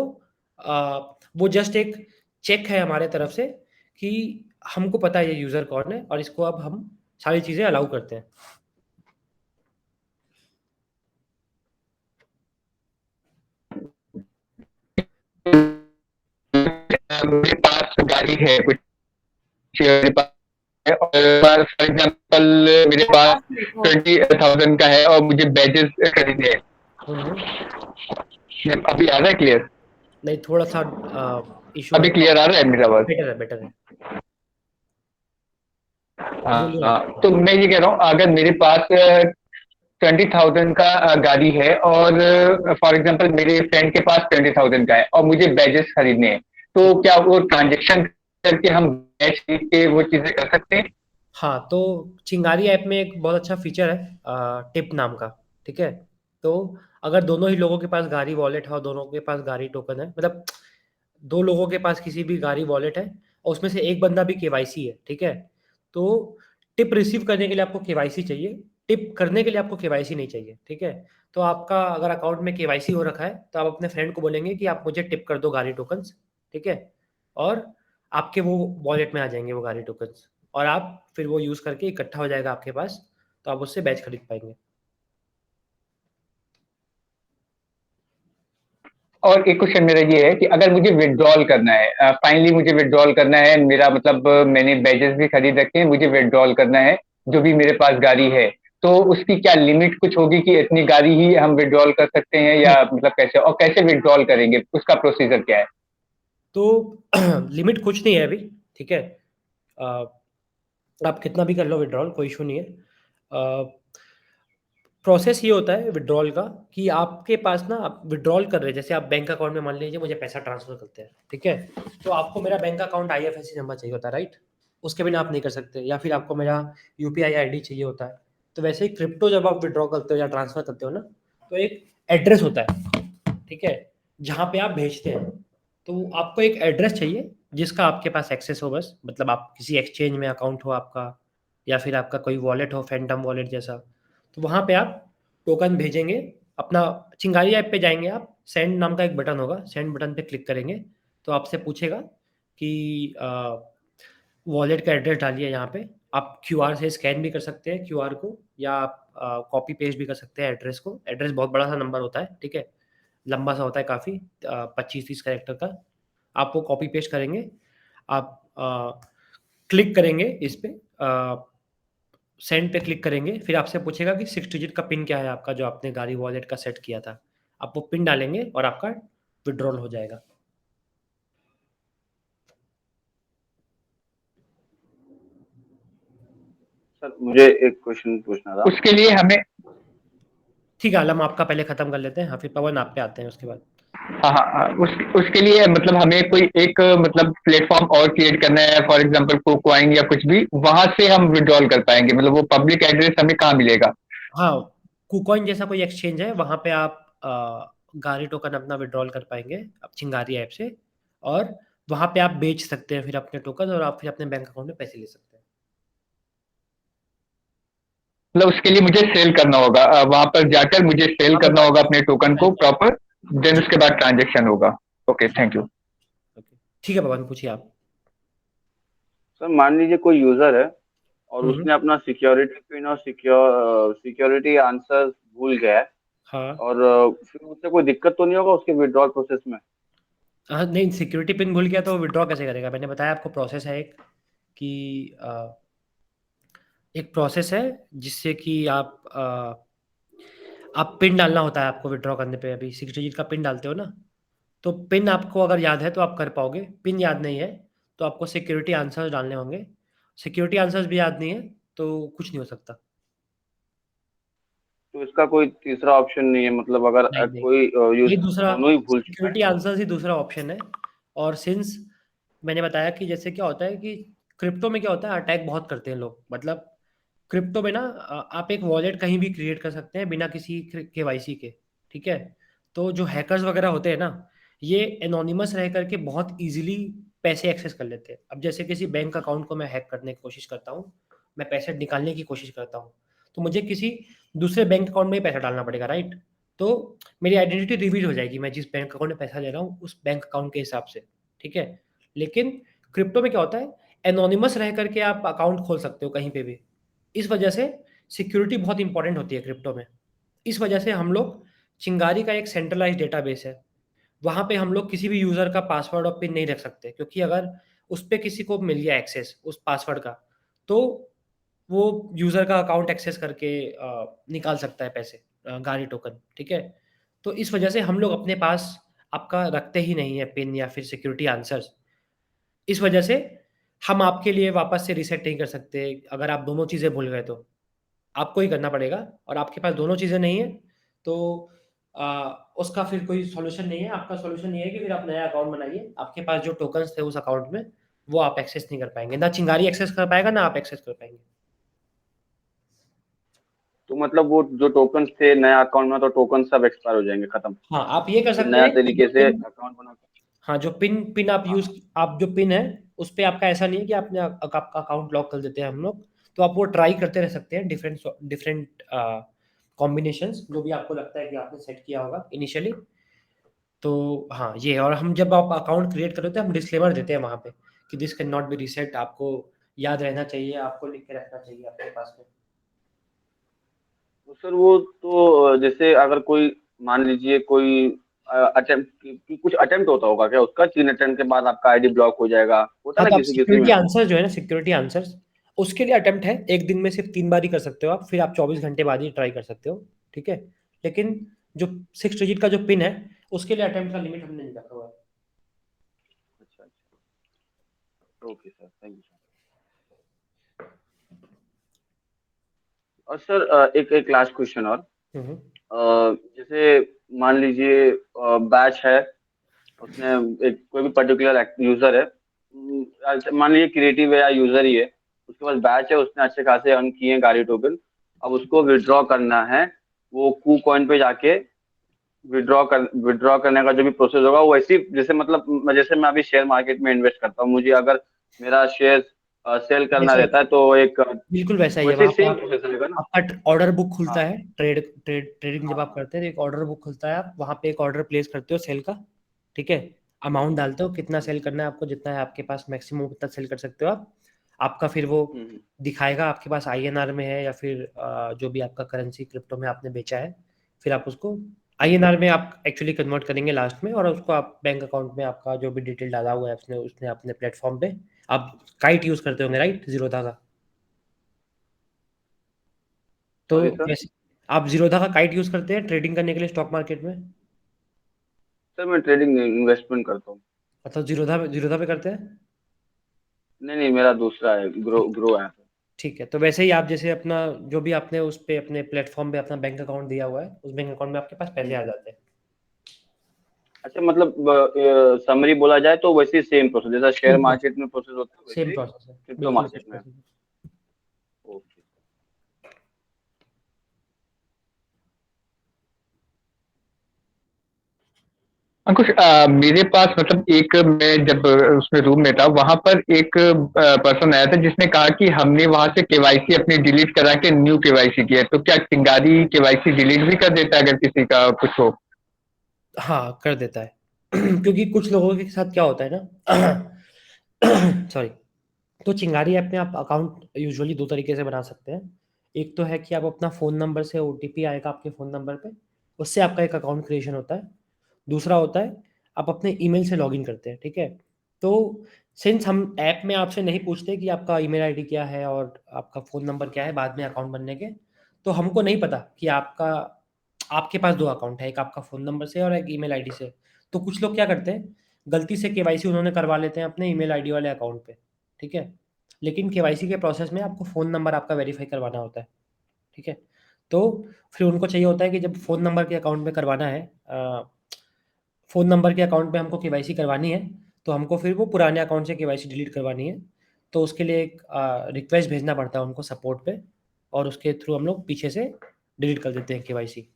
वो जस्ट एक चेक है हमारे तरफ से कि हमको पता है ये यूज़र कौन है और इसको अब हम सारी चीज़ें अलाउ करते हैं। मेरे पास गाड़ी है कुछ, मेरे पास और फॉर एग्जांपल मेरे पास 20,000 का है और मुझे बैजेस खरीदने हैं। अभी आ रहा है क्लियर? नहीं, थोड़ा सा इशू अभी क्लियर आ रहा है मेरा आवाज? बेटर है, बेटर है। बोलिए हाँ, आप। तो मैं ये कह रहा हूँ अगर मेरे पास 20,000 का गाड़ी है और फॉर एग्जांपल मेरे फ्रेंड के पास 20,000 का है और मुझे बैजेस खरीदने हैं, तो क्या वो ट्रांजेक्शन करके हम बैज खरीद के वो चीजें कर सकते हैं? हाँ, तो चिंगारी ऐप में एक बहुत अच्छा फीचर है टिप नाम का, ठीक है? तो अगर दोनों ही लोगों के पास गाड़ी वॉलेट है और दोनों के पास गाड़ी टोकन है, मतलब 2 लोगों के पास किसी भी गाड़ी वॉलेट है और उसमें से एक बंदा भी केवाईसी है, ठीक है? तो टिप रिसीव करने के लिए आपको केवाईसी चाहिए, टिप करने के लिए आपको केवाईसी नहीं चाहिए, ठीक है? तो आपका अगर अकाउंट में केवाईसी हो रखा है, तो आप अपने फ्रेंड को बोलेंगे कि आप मुझे टिप कर दो गाड़ी टोकन्स, ठीक है? और आपके वो वॉलेट में आ जाएँगे वो गाड़ी टोकन्स और आप फिर वो यूज़ करके इकट्ठा हो जाएगा आपके पास, तो आप उससे बैच खरीद पाएँगे। और एक क्वेश्चन मेरा ये है कि अगर मुझे विड्रॉल करना है, फाइनली मुझे विड्रॉल करना है, मेरा मतलब मैंने बैजेस भी खरीद रखे हैं, मुझे विड्रॉल करना है जो भी मेरे पास गाड़ी है, तो उसकी क्या लिमिट कुछ होगी कि इतनी गाड़ी ही हम विड्रॉल कर सकते हैं, या मतलब कैसे, और कैसे विड्रॉल करेंगे, उसका प्रोसीजर क्या है? तो लिमिट कुछ नहीं है अभी, ठीक है? अ, आप कितना भी कर लो विड्रॉल, कोई इश्यू नहीं है। प्रोसेस ये होता है विड्रॉल का कि आपके पास ना आप विड्रॉल कर रहे हैं, जैसे आप बैंक अकाउंट में मान लीजिए मुझे पैसा ट्रांसफ़र करते हैं, ठीक है? तो आपको मेरा बैंक अकाउंट आईएफएससी नंबर चाहिए होता है, राइट? उसके बिना आप नहीं कर सकते, या फिर आपको मेरा यूपीआई आईडी चाहिए होता है। तो वैसे ही क्रिप्टो जब आप विड्रॉ करते हो या ट्रांसफ़र करते हो ना, तो एक एड्रेस होता है, ठीक है? जहाँ पे आप भेजते हैं। तो आपको एक एड्रेस चाहिए जिसका आपके पास एक्सेस हो बस, मतलब आप किसी एक्सचेंज में अकाउंट हो आपका, या फिर आपका कोई वॉलेट हो, फैंटम वॉलेट जैसा। तो वहाँ पे आप टोकन भेजेंगे, अपना चिंगारी ऐप पे जाएँगे आप, सेंड नाम का एक बटन होगा, सेंड बटन पे क्लिक करेंगे, तो आपसे पूछेगा कि वॉलेट का एड्रेस डालिए यहाँ पे। आप क्यूआर से स्कैन भी कर सकते हैं क्यूआर को, या आप कॉपी पेस्ट भी कर सकते हैं एड्रेस को। एड्रेस बहुत बड़ा-सा नंबर होता है, ठीक है? लंबा-सा होता है काफ़ी, 25-30 कैरेक्टर का। आप वो कॉपी पेस्ट करेंगे, आप क्लिक करेंगे इस पे, सेंड पे क्लिक करेंगे, फिर आपसे पूछेगा कि 6 डिजिट का पिन क्या है आपका, जो आपने गाड़ी वॉलेट का सेट किया था। आप वो पिन डालेंगे और आपका विथड्रॉल हो जाएगा। सर मुझे एक क्वेश्चन पूछना था। उसके लिए हमें, ठीक है, आलम आपका पहले खत्म कर लेते हैं, हाँ, फिर पवन आप पे आते हैं उसके बाद। हाँ हाँ हाँ, उसके लिए मतलब हमें कोई एक मतलब प्लेटफॉर्म और क्रिएट करना है, फॉर एग्जांपल कोकॉइन या कुछ भी, वहां से हम विड्रॉल कर पाएंगे, मतलब वो पब्लिक एड्रेस हमें कहाँ मिलेगा? हाँ, कुकॉइन जैसा कोई एक्सचेंज है, वहाँ पे आप गाड़ी टोकन अपना विथड्रॉल कर पाएँगे, अब चिंगारी ऐप से, और वहाँ पे आप बेच सकते हैं फिर अपने टोकन, और आप फिर अपने बैंक अकाउंट में पैसे ले सकते हैं। मतलब उसके लिए मुझे सेल करना होगा, वहां पर जाकर मुझे सेल हाँ, करना बस होगा अपने टोकन को राइट, प्रॉपर, देन उसके बाद ट्रांजेक्शन होगा। Okay, thank you. ओके। ठीक है पवन, पूछिए आप। सर मान लीजिए कोई यूजर है और हुँ, हुँ। उसने अपना सिक्योरिटी पिन और सिक्योरिटी आंसर भूल गया है, हाँ। और फिर उससे कोई दिक्कत तो नहीं होगा उसके विड्रॉल प्रोसेस में? हाँ, नहीं, सिक्योरिटी पिन भूल गया तो विथड्रॉ कैसे करेगा? मैंने बताया आपको प्रोसेस है एक, कि एक प्रोसेस है जिससे कि आप पिन डालना होता है आपको विथड्रॉ करने पे, अभी 6 डिजिट का पिन डालते हो ना, तो पिन आपको अगर याद है तो आप कर पाओगे, पिन याद नहीं है तो आपको सिक्योरिटी आंसर्स डालने होंगे। सिक्योरिटी आंसर्स भी याद नहीं है तो कुछ नहीं हो सकता। तो इसका कोई तीसरा ऑप्शन नहीं है, मतलब अगर नहीं, नहीं। कोई ये यूजर दूसरा, दोनों ही भूल चुका है? सिक्योरिटी आंसर्स ही दूसरा ऑप्शन है। और सिंस मैंने बताया कि जैसे क्या होता है कि क्रिप्टो में क्या होता है, अटैक बहुत करते हैं लोग, मतलब क्रिप्टो में ना आप एक वॉलेट कहीं भी क्रिएट कर सकते हैं बिना किसी केवाईसी के, ठीक है? तो जो हैकर्स वगैरह होते हैं ना, ये एनोनिमस रह करके बहुत इजीली पैसे एक्सेस कर लेते हैं। अब जैसे किसी बैंक अकाउंट को मैं हैक करने की कोशिश करता हूँ, मैं पैसे निकालने की कोशिश करता हूँ, तो मुझे किसी दूसरे बैंक अकाउंट में ही पैसा डालना पड़ेगा, राइट? तो मेरी आइडेंटिटी रिवील हो जाएगी, मैं जिस बैंक अकाउंट में पैसा ले रहा हूँ उस बैंक अकाउंट के हिसाब से, ठीक है? लेकिन क्रिप्टो में क्या होता है, एनोनिमस रह करके आप अकाउंट खोल सकते हो कहीं पे भी। इस वजह से सिक्योरिटी बहुत इंपॉर्टेंट होती है क्रिप्टो में। इस वजह से हम लोग, चिंगारी का एक सेंट्रलाइज्ड डेटाबेस है, वहाँ पे हम लोग किसी भी यूज़र का पासवर्ड और पिन नहीं रख सकते, क्योंकि अगर उस पे किसी को मिल गया एक्सेस उस पासवर्ड का, तो वो यूज़र का अकाउंट एक्सेस करके निकाल सकता है पैसे, गाड़ी टोकन, ठीक है? तो इस वजह से हम लोग अपने पास आपका रखते ही नहीं है पिन या फिर सिक्योरिटी आंसर्स। इस वजह से हम आपके लिए वापस से रीसेट नहीं कर सकते, अगर आप दोनों चीज़ें भूल गए तो। आपको ही करना पड़ेगा, और आपके पास दोनों चीज़ें नहीं है, तो उसका फिर कोई सॉल्यूशन नहीं है। आपका सॉल्यूशन ये है कि फिर आप नया अकाउंट बनाइए। आपके पास जो टोकन्स थे उस अकाउंट में, वो आप एक्सेस नहीं कर पाएँगे। ना चिंगारी एक्सेस कर पाएगा, ना आप एक्सेस कर पाएँगे। तो मतलब वो जो टोकन्स थे नया अकाउंट में, तो टोकन सब एक्सपायर हो जाएंगे, खत्म। हाँ, आप ये कर फिर सकते नया हैं कि जो तरीके से पिन अकाउंट बना के। हाँ, जो पिन पिन हाँ। आप जो पिन है, उस पे आपका ऐसा नहीं है कि आपने आपका अकाउंट लॉक कर देते हैं हम लोग। तो आप वो ट्राई करते रह सकते हैं, डिफरेंट डिफरेंट कॉम्बिनेशंस, जो भी आपको लगता है कि आपने सेट किया होगा इनिशियली। तो हाँ, ये, और हम जब आप अकाउंट क्रिएट कर रहे होते हैं, हम डिस्क्लेमर देते हैं वहाँ पे कि this can not be reset. आपको याद रहना चाहिए, आपको लिख के रखना चाहिए अपने पास में। तो सर वो तो जैसे अगर कोई मान लीजिए कोई अटेम्प्ट, कुछ अटेम्प्ट होता होगा क्या उसका, 3 अटेम्प्ट के बाद आपका आईडी ब्लॉक हो जाएगा, होता हाँ, ना तो आप किसी किसी सिक्योरिटी में। आंसर जो है ना, सिक्योरिटी आंसर्स, उसके लिए अटेम्प्ट है, एक दिन में सिर्फ 3 बार ही कर सकते हो आप, फिर आप 24 घंटे बाद ही ट्राई कर सकते हो, ठीक है? लेकिन जो 6 डिजिट का जो पिन है, उसके लिए अटेम्प्ट का लिमिट हमने नहीं रखा हुआ है। अच्छा अच्छा, okay sir, thank you sir. और सर एक एक लास्ट क्वेश्चन और। हम्म। जैसे मान लीजिए बैच है, उसने एक कोई भी पर्टिकुलर यूजर है, मान लीजिए क्रिएटिव है या यूजर ही है, उसके पास बैच है, उसने अच्छे खासे अर्न किए हैं गाड़ी टोकन। अब उसको विड्रॉ करना है, वो कू कॉइन पे जाके विड्रॉ करने का जो भी प्रोसेस होगा वो वैसे ही, जैसे मतलब जैसे मैं अभी शेयर मार्केट में इन्वेस्ट करता हूँ, मुझे अगर मेरा शेयर सेल करना वैसा ही, रहता है तो एक बिल्कुल वैसा ही है। वैसे ही वहाँ पे सेम आप प्रोसेस रहेगा ना। आपका ऑर्डर बुक खुलता हाँ है, ट्रेडिंग जब आप हाँ करते हैं तो एक ऑर्डर बुक खुलता है, आप वहाँ पे एक ऑर्डर प्लेस करते हो सेल का, ठीक है? अमाउंट डालते हो, कितना सेल करना है आपको, जितना है आपके पास मैक्सिमम उतना सेल कर सकते हो आप। आपका फिर वो हम्म, दिखाएगा आपके पास आईएनआर में है या फिर जो भी आपका करेंसी क्रिप्टो में आपने बेचा है, फिर आप उसको आईएनआर में आप एक्चुअली कन्वर्ट करेंगे लास्ट में, और उसको आप बैंक अकाउंट में आपका जो भी डिटेल डाला हुआ है उसने उसने अपने प्लेटफॉर्म पे, आप काइट यूज करते होंगे राइट, जीरोधा का? तो सॉरी सर। जैसे आप जीरोधा का काइट यूज करते हैं ट्रेडिंग करने के लिए स्टॉक मार्केट में? सर मैं ट्रेडिंग इन्वेस्टमेंट करता हूँ। मतलब जीरोधा पे करते हैं? नहीं नहीं, मेरा दूसरा है, ग्रो ग्रो है। ठीक है, तो वैसे ही आप जैसे अपना जो भी आपने उस पे अपने प्लेटफॉर्म पे अपना बैंक अकाउंट दिया हुआ है, उस बैंक अकाउंट में आपके पास पैसे आ जाते हैं। अच्छा, मतलब समरी बोला जाए तो वैसे ही सेम प्रोसेस जैसा शेयर सेम प्रोसेस, मार्केट में प्रोसेस होता है वैसे सेम ही प्रोसेस है, क्रिप्टो बिल्कुल मार्केट सेम में। प्रोसेस है। ओके। अंकुश, मेरे पास मतलब एक, मैं जब उसमें रूम में था वहां पर एक पर्सन आया था जिसने कहा कि हमने वहां से केवाईसी अपनी डिलीट करा के न्यू केवाईसी किया है। तो क्या चिंगारी केवाईसी डिलीट भी कर देता है अगर किसी का कुछ हो? हाँ, कर देता है। क्योंकि कुछ लोगों के साथ क्या होता है ना, सॉरी, तो चिंगारी ऐप में आप अकाउंट यूजुअली 2 तरीके से बना सकते हैं। एक तो है कि आप अपना फ़ोन नंबर से ओटीपी आएगा आपके फ़ोन नंबर पे, उससे आपका एक अकाउंट क्रिएशन होता है। दूसरा होता है, आप अपने ईमेल से लॉगिन करते हैं, ठीक है? तो सिंस हम ऐप में आपसे नहीं पूछते कि आपका ईमेल आईडी क्या है और आपका फ़ोन नंबर क्या है बाद में अकाउंट बनने के, तो हमको नहीं पता कि आपके पास 2 अकाउंट है, एक आपका फ़ोन नंबर से और एक ईमेल आईडी से। तो कुछ लोग क्या करते हैं, गलती से केवाईसी उन्होंने करवा लेते हैं अपने ईमेल आईडी वाले अकाउंट पे, ठीक है? लेकिन केवाईसी के प्रोसेस में आपको फ़ोन नंबर आपका वेरीफ़ाई करवाना होता है, ठीक है? तो फिर उनको चाहिए होता है कि जब फ़ोन नंबर के अकाउंट में करवाना है, फ़ोन नंबर के अकाउंट में हमको केवाईसी करवानी है, तो हमको फिर वो पुराने अकाउंट से केवाईसी डिलीट करवानी है। तो उसके लिए एक रिक्वेस्ट भेजना पड़ता है उनको सपोर्ट पे, और उसके थ्रू हम लोग पीछे से डिलीट कर देते हैं केवाईसी।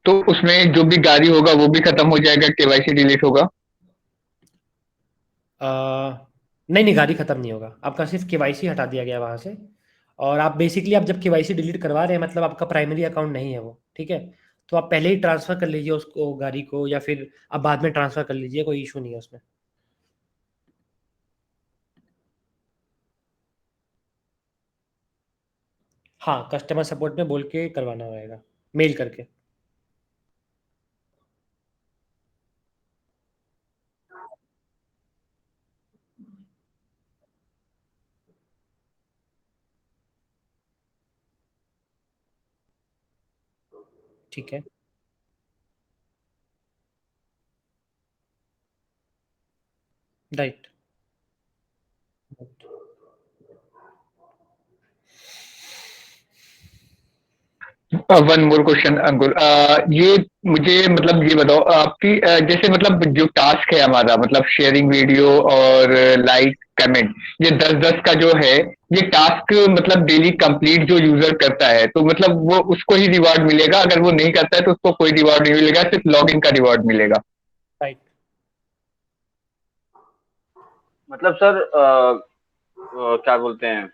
तो उसमें जो भी गाड़ी होगा वो भी खत्म हो जाएगा, केवाईसी डिलीट होगा? अ, नहीं, नहीं, गाड़ी खत्म नहीं होगा, आपका सिर्फ़ केवाईसी हटा दिया गया वहाँ से। और आप बेसिकली आप जब केवाईसी डिलीट करवा रहे हैं मतलब आपका प्राइमरी अकाउंट नहीं है वो, ठीक है? तो आप पहले ही ट्रांसफ़र कर लीजिए उसको, गाड़ी को, या फिर आप बाद में ट्रांसफ़र कर लीजिए, कोई इश्यू नहीं है उसमें। हाँ, कस्टमर सपोर्ट में बोल के करवाना होएगा, मेल करके। ठीक है, राइट। वन मोर क्वेश्चन अंकुर, ये मुझे मतलब ये बताओ आपकी जैसे मतलब जो टास्क है हमारा मतलब शेयरिंग वीडियो और लाइक कमेंट, ये 10-10 का जो है ये टास्क मतलब डेली कंप्लीट जो यूजर करता है तो मतलब वो उसको ही रिवॉर्ड मिलेगा, अगर वो नहीं करता है तो उसको कोई रिवॉर्ड नहीं मिलेगा, सिर्फ लॉगिन का रिवॉर्ड मिलेगा? राइट। मतलब सर क्या बोलते हैं,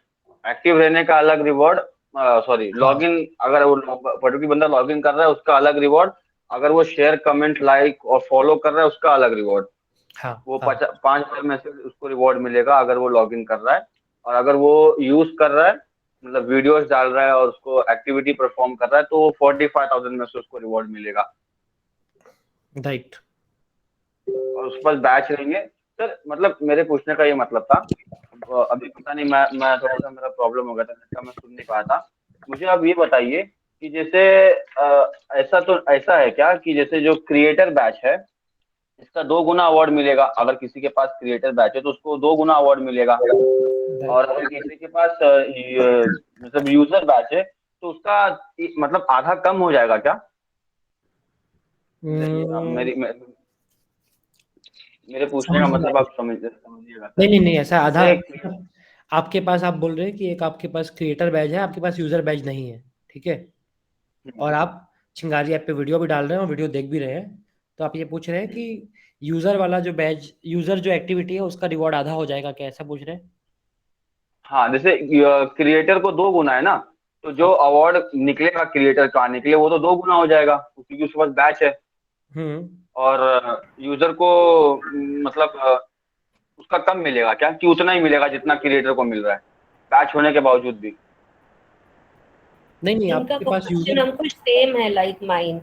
एक्टिव रहने का अलग रिवॉर्ड, सॉरी हाँ लॉगिन, अगर वो पर्टिकुलर बंदा लॉगिन कर रहा है उसका अलग रिवॉर्ड, अगर वो शेयर कमेंट लाइक और फॉलो कर रहा है उसका अलग रिवॉर्ड। हाँ वो हाँ 5 में से उसको रिवॉर्ड मिलेगा अगर वो लॉगिन कर रहा है, और अगर वो यूज कर रहा है मतलब वीडियोस डाल रहा है और उसको एक्टिविटी परफॉर्म कर रहा है तो वो 45,000 में से उसको रिवॉर्ड मिलेगा, राइट। और उसके पास बैच रहेंगे। सर मतलब मेरे पूछने का ये मतलब था, अभी पता नहीं मैं थोड़ा सा मेरा प्रॉब्लम हो गया था इसका, मैं सुन नहीं पाया था। मुझे आप ये बताइए कि जैसे ऐसा है क्या कि जैसे जो क्रिएटर बैच है इसका 2 गुना अवार्ड मिलेगा, अगर किसी के पास क्रिएटर बैच है तो उसको 2 गुना अवार्ड मिलेगा, और अगर किसी के पास मतलब यूजर बैच है तो उसका मतलब आधा कम हो जाएगा क्या? हम्म, मेरे पूछने का समझ में मतलब आया। आप समझिएगा नहीं सर। नहीं नहीं, ऐसा आधा। जैसे आपके पास, आप बोल रहे हैं कि एक आपके पास क्रिएटर बैच है, आपके पास यूजर बैच नहीं है, ठीक है, और आप चिंगारी ऐप पे वीडियो भी डाल रहे हैं और वीडियो देख भी रहे हैं, तो आप ये पूछ रहे हैं कि यूजर वाला जो बैच, यूजर जो एक्टिविटी है उसका रिवॉर्ड आधा हो जाएगा क्या, ऐसा पूछ रहे हैं? हाँ, जैसे क्रिएटर को 2 गुना है ना, तो जो हाँ। अवार्ड निकलेगा क्रिएटर का निकले वो तो 2 गुना हो जाएगा क्योंकि उसके पास बैच है, हम्म। और यूजर को मतलब उसका कम मिलेगा क्या, कि उतना ही मिलेगा जितना क्रिएटर को मिल रहा है बैच होने के बावजूद भी? नहीं नहीं, इनका आपके पास क्वेश्चन यूजर, हमको सेम है लाइक माइन,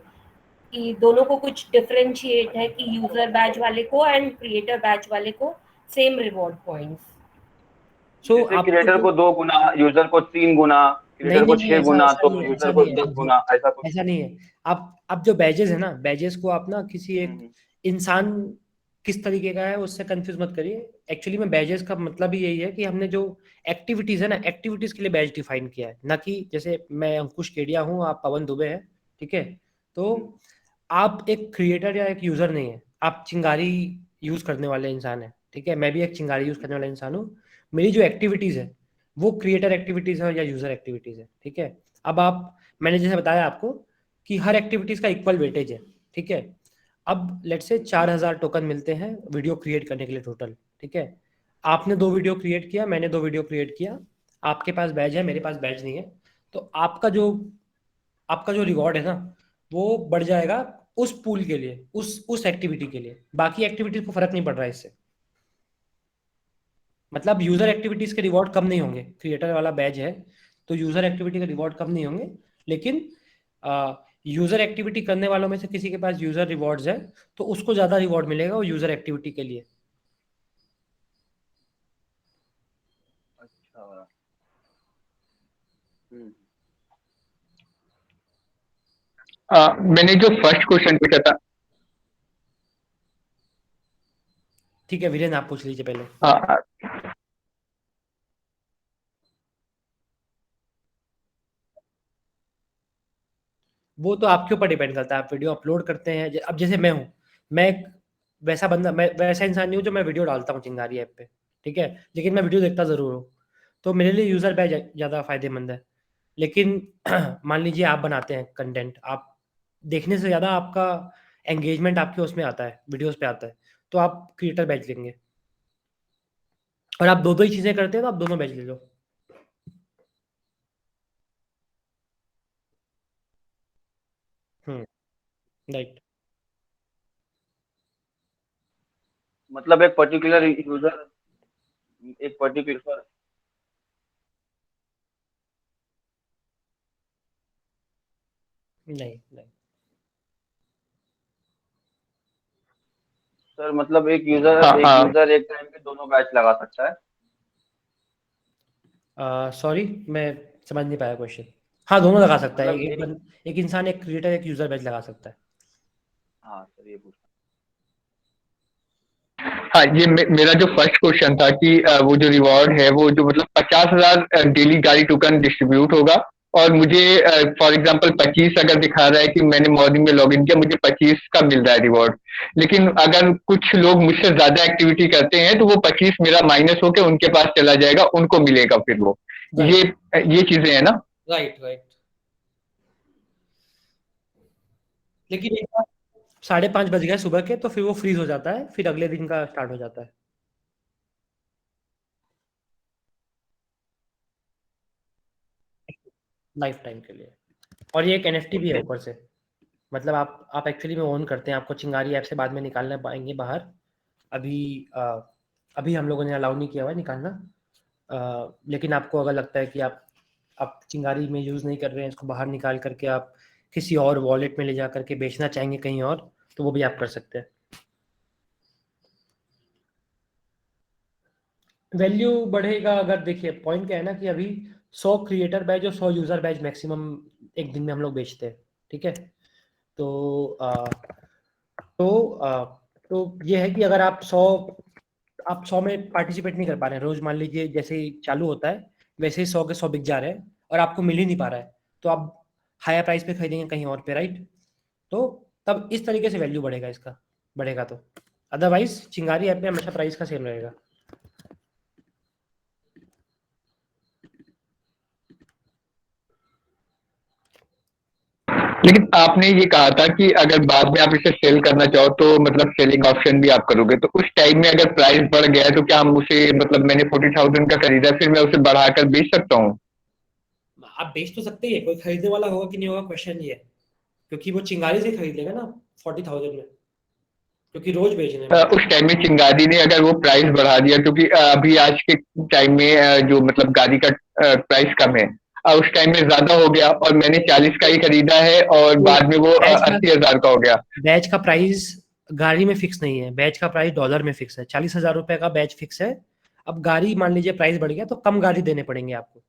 कि दोनों को कुछ डिफरेंशिएट है कि यूजर बैच वाले को एंड क्रिएटर बैच वाले को सेम रिवॉर्ड पॉइंट्स। सो जैसे आपको क्रिएटर जो, को 2 गुना, यूजर को 3 गुना, नहीं क्रिएटर को नहीं नहीं, छह ऐसा गुना ऐसा तो नहीं है, ऐसा यूजर को नहीं है, 10 गुना, ऐसा कुछ? ऐसा नहीं है। आप जो बैजेस है ना, बैजेस को आप ना किसी एक हम्म, इंसान किस तरीके का है उससे कंफ्यूज मत करिए। एक्चुअली में बैजेस का मतलब ही यही है कि हमने जो एक्टिविटीज है ना, एक्टिविटीज के लिए बैज डिफाइन किया है, ना कि जैसे मैं अंकुश केडिया हूँ, आप पवन दुबे हैं, ठीक है, तो हम्म, आप एक क्रिएटर या एक यूजर नहीं है, आप चिंगारी यूज करने वाले इंसान है, ठीक है, मैं भी एक चिंगारी यूज करने वाला इंसान हूँ। मेरी जो एक्टिविटीज है वो क्रिएटर एक्टिविटीज है या यूजर एक्टिविटीज है, ठीक है। अब आप, मैंने जैसे बताया आपको कि हर एक्टिविटीज का इक्वल वेटेज है, ठीक है। अब लेट से 4,000 टोकन मिलते हैं वीडियो क्रिएट करने के लिए टोटल, ठीक है। आपने 2 वीडियो क्रिएट किया, मैंने 2 वीडियो क्रिएट किया, आपके पास बैज है, मेरे पास बैज नहीं है, तो आपका जो रिवॉर्ड है ना वो बढ़ जाएगा उस पूल के लिए, उस एक्टिविटी के लिए, बाकी एक्टिविटीज को फर्क नहीं पड़ रहा है इससे। मतलब यूजर एक्टिविटीज के रिवॉर्ड कम नहीं होंगे, क्रिएटर वाला बैज है तो यूजर एक्टिविटी के रिवॉर्ड कम नहीं होंगे, लेकिन यूजर एक्टिविटी करने वालों में से किसी के पास यूजर रिवॉर्ड्स है तो उसको ज्यादा रिवॉर्ड मिलेगा वो यूजर एक्टिविटी के लिए। अच्छा। हम्म। मैंने जो फर्स्ट क्वेश्चन पूछा था, ठीक है वीरेन, आप पूछ लीजिए पहले। हाँ, वो तो आपके ऊपर डिपेंड करता है, आप वीडियो अपलोड करते हैं, अब जैसे मैं हूँ, मैं एक वैसा बंदा, मैं वैसा इंसान नहीं हूँ जो मैं वीडियो डालता हूँ चिंगारी ऐप पे, ठीक है, लेकिन मैं वीडियो देखता जरूर हूँ, तो मेरे लिए यूजर बैच ज़्यादा फायदेमंद है। लेकिन मान लीजिए आप बनाते हैं कंटेंट, आप देखने से ज़्यादा आपका एंगेजमेंट आपके उसमें आता है, वीडियोस पे आता है, तो आप क्रिएटर बैच लेंगे, और आप दो दो ही चीज़ें करते हैं तो आप दोनों बैच ले लो। हम्म। राइट। मतलब एक पर्टिकुलर यूजर, एक पर्टिकुलर, नहीं नहीं, सर मतलब हाँ, एक यूजर एक टाइम पे दोनों बैच लगा सकता है? सॉरी मैं समझ नहीं पाया क्वेश्चन। हाँ, दोनों लगा सकता है, मतलब एक इंसान, एक क्रिएटर, एक यूजर बैच लगा सकता है। हाँ सर, ये पूछना। हाँ, ये मेरा जो फर्स्ट क्वेश्चन था कि वो जो रिवॉर्ड है वो जो मतलब 50,000 डेली गाड़ी टोकन डिस्ट्रीब्यूट होगा, और मुझे फॉर एग्जांपल 25 अगर दिखा रहा है कि मैंने मॉर्निंग में लॉगिन किया, मुझे 25 का मिल रहा है रिवॉर्ड। लेकिन अगर कुछ लोग मुझसे ज्यादा एक्टिविटी करते हैं तो वो 25 मेरा माइनस होकर उनके पास चला जाएगा, उनको मिलेगा फिर वो। ये राइट, ये चीजें है ना? Right, right. लेकिन एक बार 5:30 बज गए सुबह के तो फिर वो फ्रीज हो जाता है, फिर अगले दिन का स्टार्ट हो जाता है। लाइफ टाइम के लिए। और ये एक एनएफटी भी है ऊपर से, मतलब आप एक्चुअली में ओन करते हैं, आपको चिंगारी ऐप से बाद में निकालना पाएंगे बाहर। अभी अभी हम लोगों ने अलाउ नहीं किया हुआ है निकालना, लेकिन आपको अगर लगता है कि आप चिंगारी में यूज़ नहीं कर रहे हैं, इसको बाहर निकाल करके आप किसी और वॉलेट में ले जा करके बेचना चाहेंगे कहीं और, तो वो भी आप कर सकते हैं। वैल्यू बढ़ेगा, अगर देखिए पॉइंट क्या है ना कि अभी 100 क्रिएटर बैच और 100 यूजर बैच मैक्सिमम एक दिन में हम लोग बेचते हैं, ठीक है। तो तो ये है कि अगर आप 100 में पार्टिसिपेट नहीं कर पा रहे हैं, रोज मान लीजिए जैसे ही चालू होता है वैसे ही 100 के 100 बिक जा रहे हैं और आपको मिल ही नहीं पा रहा है, तो आप हायर प्राइस पे खरीदेंगे कहीं और पे, राइट। तो तब इस तरीके से वैल्यू बढ़ेगा, इसका बढ़ेगा तो। अदरवाइज चिंगारी ऐप में हमेशा प्राइस का सेम रहेगा। लेकिन आपने ये कहा था कि अगर बाद में आप इसे सेल करना चाहो तो मतलब सेलिंग ऑप्शन भी आप करोगे, तो उस टाइम में अगर प्राइस बढ़ गया है तो क्या हम उसे, मतलब मैंने 40,000 का खरीदा फिर मैं उसे बढ़ाकर बेच सकता हूँ? आप बेच तो सकते ही, कोई खरीदने वाला होगा कि नहीं होगा क्वेश्चन ये है, क्योंकि वो चिंगारी से खरीद लेगा ना 40,000 में, क्योंकि रोज बेचने में। उस टाइम में चिंगारी ने अगर वो प्राइस बढ़ा दिया, क्योंकि अभी आज के टाइम में जो मतलब गाड़ी का प्राइस कम है, उस टाइम में ज्यादा हो गया और मैंने 40 का ही खरीदा है और तो बाद में वो बैच का 80,000 का हो गया। बैच का प्राइस गाड़ी में फिक्स नहीं है, बैच का प्राइस डॉलर में फिक्स है, 40,000 रुपए का बैच फिक्स है। अब गाड़ी मान लीजिए प्राइस बढ़ गया तो कम गाड़ी देने पड़ेंगे आपको,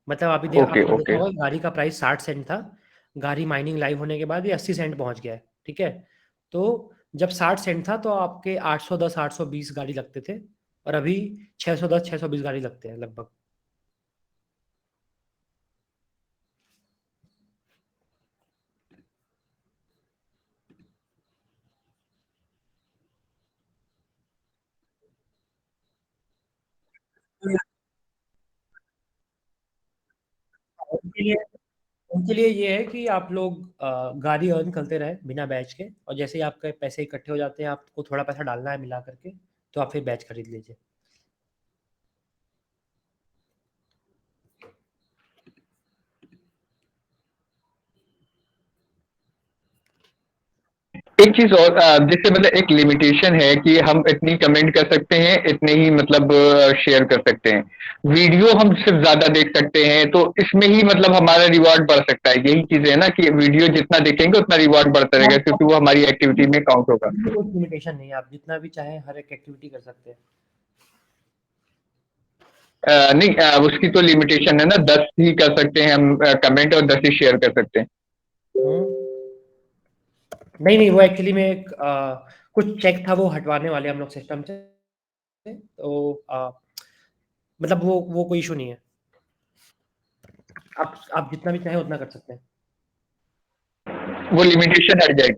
मतलब ओके आपने देखा ओके। होगा गाड़ी का प्राइस 60 सेंट था, गाड़ी माइनिंग लाइव होने के बाद ये 80 सेंट पहुंच गया है, ठीक है। तो जब 60 सेंट था तो आपके 810 820 गाड़ी लगते थे, और अभी 610 620 गाड़ी लगते हैं लगभग। उनके लिए उनके लिए ये है कि आप लोग गाड़ी अर्न करते रहे बिना बैच के, और जैसे ही आपके पैसे इकट्ठे हो जाते हैं, आपको थोड़ा पैसा डालना है मिला करके, तो आप फिर बैच खरीद लीजिए। एक चीज और, जैसे मतलब एक लिमिटेशन है कि हम इतनी कमेंट कर सकते हैं, इतने ही मतलब शेयर कर सकते हैं, वीडियो हम सिर्फ ज्यादा देख सकते हैं, तो इसमें ही मतलब हमारा रिवॉर्ड बढ़ सकता है। यही चीज है ना कि वीडियो जितना देखेंगे उतना रिवॉर्ड बढ़ता रहेगा, क्योंकि वो हमारी एक्टिविटी में काउंट होगा। कोई लिमिटेशन नहीं है, आप जितना भी चाहें हर एक एक्टिविटी कर सकते हैं। नहीं, उसकी तो लिमिटेशन है ना, 10 ही कर सकते हैं हम कमेंट, और 10 ही शेयर कर सकते हैं। नहीं नहीं, वो एक्चुअली में एक कुछ चेक था, वो हटवाने वाले हम लोग सिस्टम से, तो मतलब वो कोई इशू नहीं है, आप जितना भी चाहें उतना कर सकते हैं। वो लिमिटेशन हट जाएगी।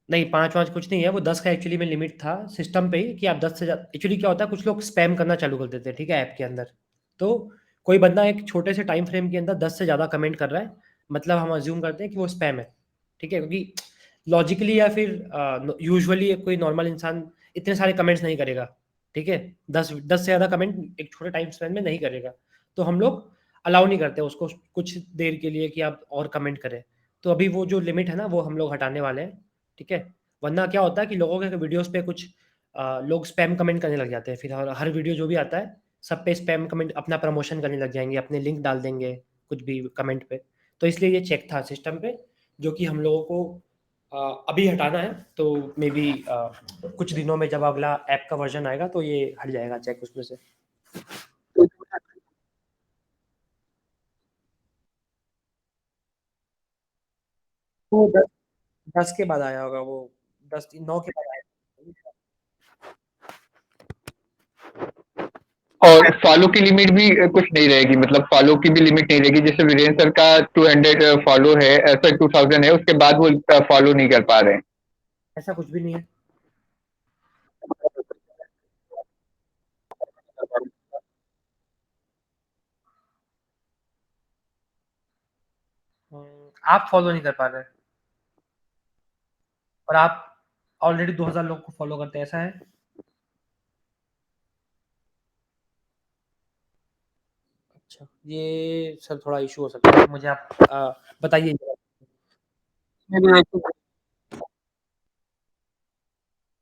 नहीं, 5 कुछ नहीं है, वो 10 का एक्चुअली में लिमिट था सिस्टम पे ही, कि आप 10 से ज़्यादा, एक्चुअली क्या होता है कुछ लोग स्पैम करना चालू कर देते हैं, ठीक है, ऐप के अंदर। तो कोई बंदा एक छोटे से टाइम फ्रेम के अंदर 10 से ज़्यादा कमेंट कर रहा है, मतलब हम अज्यूम करते हैं कि वो स्पैम है, ठीक है, क्योंकि लॉजिकली या फिर यूजुअली कोई नॉर्मल इंसान इतने सारे कमेंट्स नहीं करेगा, ठीक है, 10 से ज़्यादा कमेंट एक छोटे टाइम स्पैन में नहीं करेगा। तो हम लोग अलाउ नहीं करते उसको कुछ देर के लिए कि आप और कमेंट करें। तो अभी वो जो लिमिट है ना वो हम लोग हटाने वाले हैं, ठीक है। वरना क्या होता है कि लोगों के वीडियोस पे कुछ लोग स्पैम कमेंट करने लग जाते हैं, फिर हर वीडियो जो भी आता है सब पे स्पैम कमेंट अपना प्रमोशन करने लग जाएंगे, अपने लिंक डाल देंगे कुछ भी कमेंट पे। तो इसलिए ये चेक था सिस्टम पे, जो कि हम लोगों को अभी हटाना है। तो मे बी कुछ दिनों में जब अगला ऐप का वर्जन आएगा तो ये हट जाएगा चेक उसमें से। वो 10 के बाद आया होगा वो, 9 के बाद आया। और फॉलो की लिमिट भी कुछ नहीं रहेगी, मतलब फॉलो की भी लिमिट नहीं रहेगी, जैसे वीरेंद्र सर का 200 फॉलो है, ऐसा 2000 है, उसके बाद वो फॉलो नहीं कर पा रहे हैं। ऐसा कुछ भी नहीं है। आप फॉलो नहीं कर पा रहे और आप ऑलरेडी 2000 लोग को फॉलो करते हैं, ऐसा है? अच्छा, ये सर थोड़ा इशू हो सकता है, मुझे आप बताइए।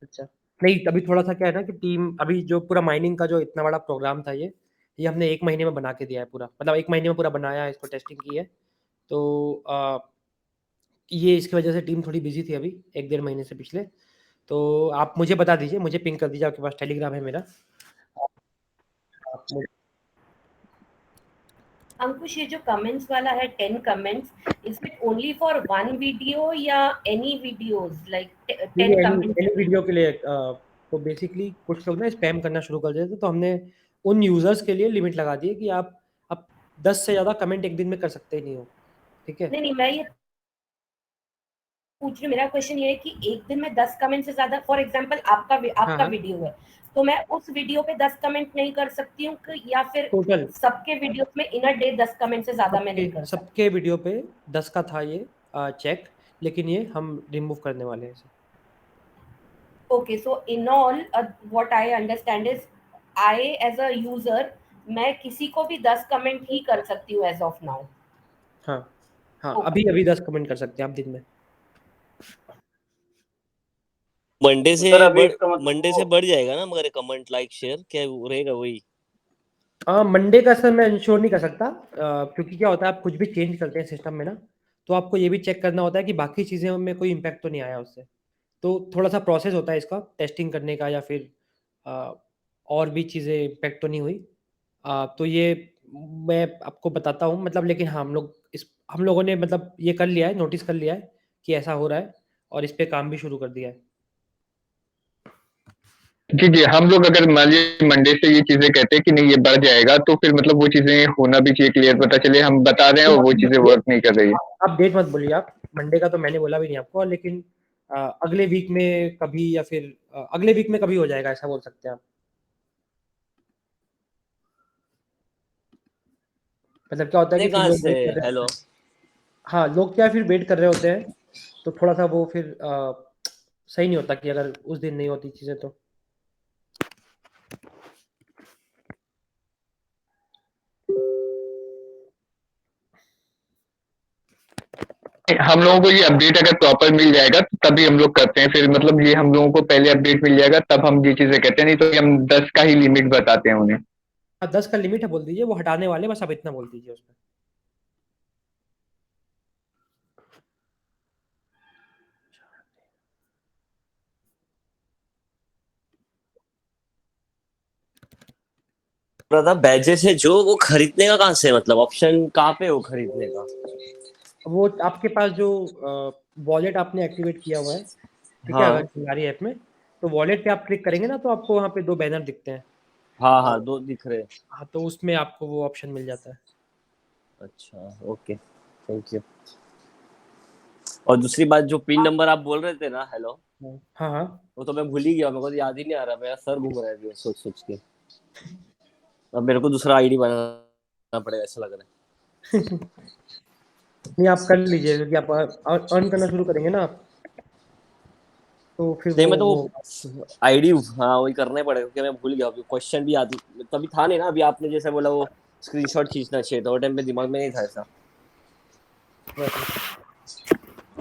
अच्छा, नहीं अभी थोड़ा सा क्या है ना कि टीम अभी जो पूरा माइनिंग का जो इतना बड़ा प्रोग्राम था ये हमने 1 महीने में बना के दिया है पूरा, मतलब 1 महीने में पूरा बनाया है, इसको टेस्टिंग की है। तो ये इसकी वजह से टीम थोड़ी बिज़ी थी अभी 1 डेढ़ महीने से पिछले। तो आप मुझे बता दीजिए, मुझे पिंग कर दीजिए, आपके पास टेलीग्राम है मेरा। आप मुझे अंकुश, ये जो कमेंट्स वाला है 10 comments, is it only for one video या any videos, like 10 comments? Any video के लिए तो बेसिकली कुछ लोग ना स्पैम करना शुरू कर देते, तो हमने उन यूज़र्स के लिए लिमिट लगा दी है कि आप 10 से ज़्यादा कमेंट एक दिन में कर सकते ही नहीं हो, ठीक है? नहीं, मैं ये पूछ रही हूँ, मेरा क्वेश्चन ये है कि एक दिन में 10 कमेंट से ज्यादा, फॉर एग्जांपल आपका हाँ। वीडियो है, तो मैं उस वीडियो पे 10 कमेंट नहीं कर सकती हूँ या फिर टोटल सबके वीडियो में इन अ डे 10 कमेंट से ज्यादा मैं नहीं कर सकती? सबके वीडियो पे 10 का था ये चेक, लेकिन ये हम रिमूव करने वाले हैं इसे। Okay, so in all what I understand is, I as a user, मैं किसी को भी 10 कमेंट ही कर सकती हूँ एज ऑफ नाउ? हाँ, हाँ, ओके, अभी 10 कमेंट कर सकते हैं आप दिन में। मंडे तो से सर अभी बढ़ इसका मतलब मंडे से बढ़ जाएगा ना, मगर कमेंट लाइक शेयर क्या रहेगा वही? मंडे का सर मैं इंश्योर नहीं कर सकता, क्योंकि क्या होता है आप कुछ भी चेंज करते हैं सिस्टम में ना, तो आपको ये भी चेक करना होता है कि बाकी चीज़ें में कोई इम्पैक्ट तो नहीं आया उससे। तो थोड़ा-सा प्रोसेस होता है इसका टेस्टिंग करने का, या फिर अ, और भी चीज़ें इम्पैक्ट तो नहीं हुई। तो ये मैं आपको बताता हूँ, मतलब लेकिन हाँ, हम लोगों ने मतलब ये कर लिया है, नोटिस कर लिया है कि ऐसा हो रहा है, और इस पे काम भी शुरू कर दिया है। जी, जी, हम लोग अगर मान लीजिए मंडे से ये चीज़ें कहते हैं कि नहीं ये बढ़ जाएगा, तो फिर मतलब वो चीज़ें होना भी चाहिए, क्लियर पता चले हम बता रहे हैं और वो चीज़ें वर्क नहीं कर रही है। आप डेट मत बोलिए आप, मंडे का तो मैंने बोला भी नहीं आपको, लेकिन अगले वीक में कभी, या फिर अगले वीक में कभी हो जाएगा, ऐसा बोल सकते हैं आप। मतलब क्या होता है नहीं, कि फिर कहाँ लोग से? वेट कर रहे हेलो। होते हैं। हाँ, लोग क्या फिर वेट कर रहे होते हैं, तो थोड़ा-सा वो फिर सही नहीं होता कि अगर उस दिन नहीं होती चीज़ें तो। हम लोगों को ये अपडेट अगर प्रॉपर मिल जाएगा तो तभी हम लोग करते हैं, फिर मतलब ये हम लोगों को पहले अपडेट मिल जाएगा तब हम ये चीज़ें कहते हैं, नहीं तो ये हम 10 का ही लिमिट बताते हैं उन्हें। हाँ, 10 का लिमिट है बोल दीजिए, वो हटाने वाले हैं, बस आप इतना बोल दीजिए उसमें। प्रताप, बैजेस है जो वो खरीदने का कहाँ से, मतलब ऑप्शन कहाँ पे है वो खरीदने का? वो आपके पास जो वॉलेट आपने एक्टिवेट किया हुआ है, ठीक है, हाँ अगर चिंगारी ऐप में, तो वॉलेट पे आप क्लिक करेंगे ना, तो आपको वहाँ पे 2 बैनर दिखते हैं। हाँ अ, हाँ, दो दिख रहे हैं। हाँ, तो उसमें आपको वो ऑप्शन मिल जाता है। अच्छा, ओके, थैंक यू। और दूसरी बात, जो पिन नंबर आप बोल रहे थे ना, हेलो, हाँ, हाँ। वो तो मैं भूल ही गया, मेरे को तो याद ही नहीं आ रहा, मेरा सर घूम रहा है अभी सोच सोच के। अब मेरे को दूसरा आईडी बनाना पड़ेगा ऐसा लग रहा है। नहीं, आप कर लीजिए, क्योंकि आप अर्न करना शुरू करेंगे ना आप, तो फिर नहीं, वो मैं तो वो वो आईडी, हाँ वही करने पड़ेगा, क्योंकि मैं भूल गया अभी, क्वेश्चन भी याद तभी था नहीं ना, अभी आपने जैसे बोला वो स्क्रीनशॉट खींचना चाहिए था, वो टाइम पे दिमाग में नहीं था ऐसा।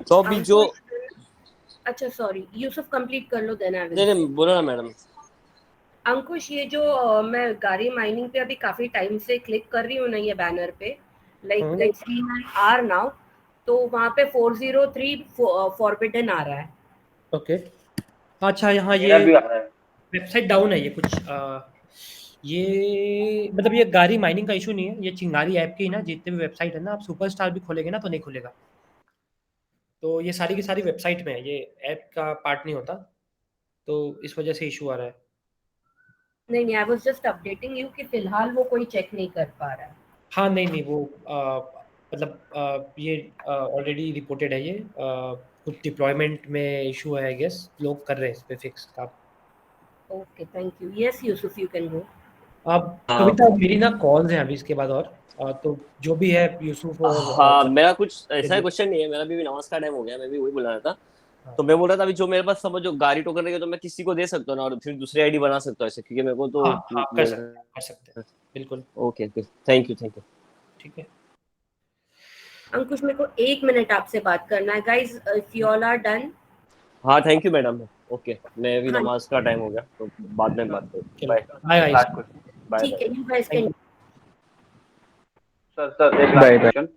तो अभी जो, अंकुश, अच्छा सॉरी यूसुफ, कंप्लीट कर लो देन आई विल नहीं से। नहीं, बोलो ना मैडम। अंकुश, ये जो मैं गाड़ी माइनिंग पे अभी काफी टाइम से क्लिक कर रही हूँ ना ये बैनर पे, like let's see N R now, तो वहाँ पे 403 फॉरबिडन आ रहा है। ओके। अच्छा, यहाँ मेरा ये भी आ रहा है। वेबसाइट डाउन है, ये कुछ ये मतलब ये गाड़ी माइनिंग का इशू नहीं है, ये चिंगारी ऐप की ना जितने भी वेबसाइट है ना, आप सुपरस्टार भी खोलेंगे ना तो नहीं खुलेगा। तो ये सारी की सारी वेबसाइट में है, ये ऐप का पार्ट नहीं होता, तो इस वजह से इशू आ रहा है। नहीं, I was just updating you कि फिलहाल वो कोई चेक नहीं कर पा रहा है। हाँ, नहीं वो मतलब ये ऑलरेडी रिपोर्टेड है, ये कुछ डिप्लॉयमेंट में इशू है आई गेस, लोग कर रहे हैं इस पे फिक्स काम। Okay, thank you. Yes Yusuf, you can गो। अब कविता, मेरी ना कॉल्स हैं अभी इसके बाद, और तो जो भी है यूसुफ और हाँ, मेरा कुछ ऐसा क्वेश्चन नहीं है, मेरा भी नमाज का टाइम हो गया, मैं भी वही बोल रहा था। तो मैं बोल रहा था अभी जो मेरे पास समझ जो गाड़ी टोकन रहेगा तो मैं किसी को दे सकता हूँ ना, और फिर दूसरी आईडी बना सकता हूँ ऐसे, क्योंकि मेरे को तो हाँ, कर सकते हैं बिल्कुल। Okay, thank you. ठीक है अंकुश, मेरे को 1 मिनट आपसे बात करना है guys, if you all are done. हाँ, थैंक यू मैडम। ओके, मैं भी हाँ, नमाज का टाइम हो गया तो बाद में बात करूँ। चलो, बाय बाय गाइस। बाय। ठीक है, यू गाइस कैन। सर एक लास्ट क्वेश्चन,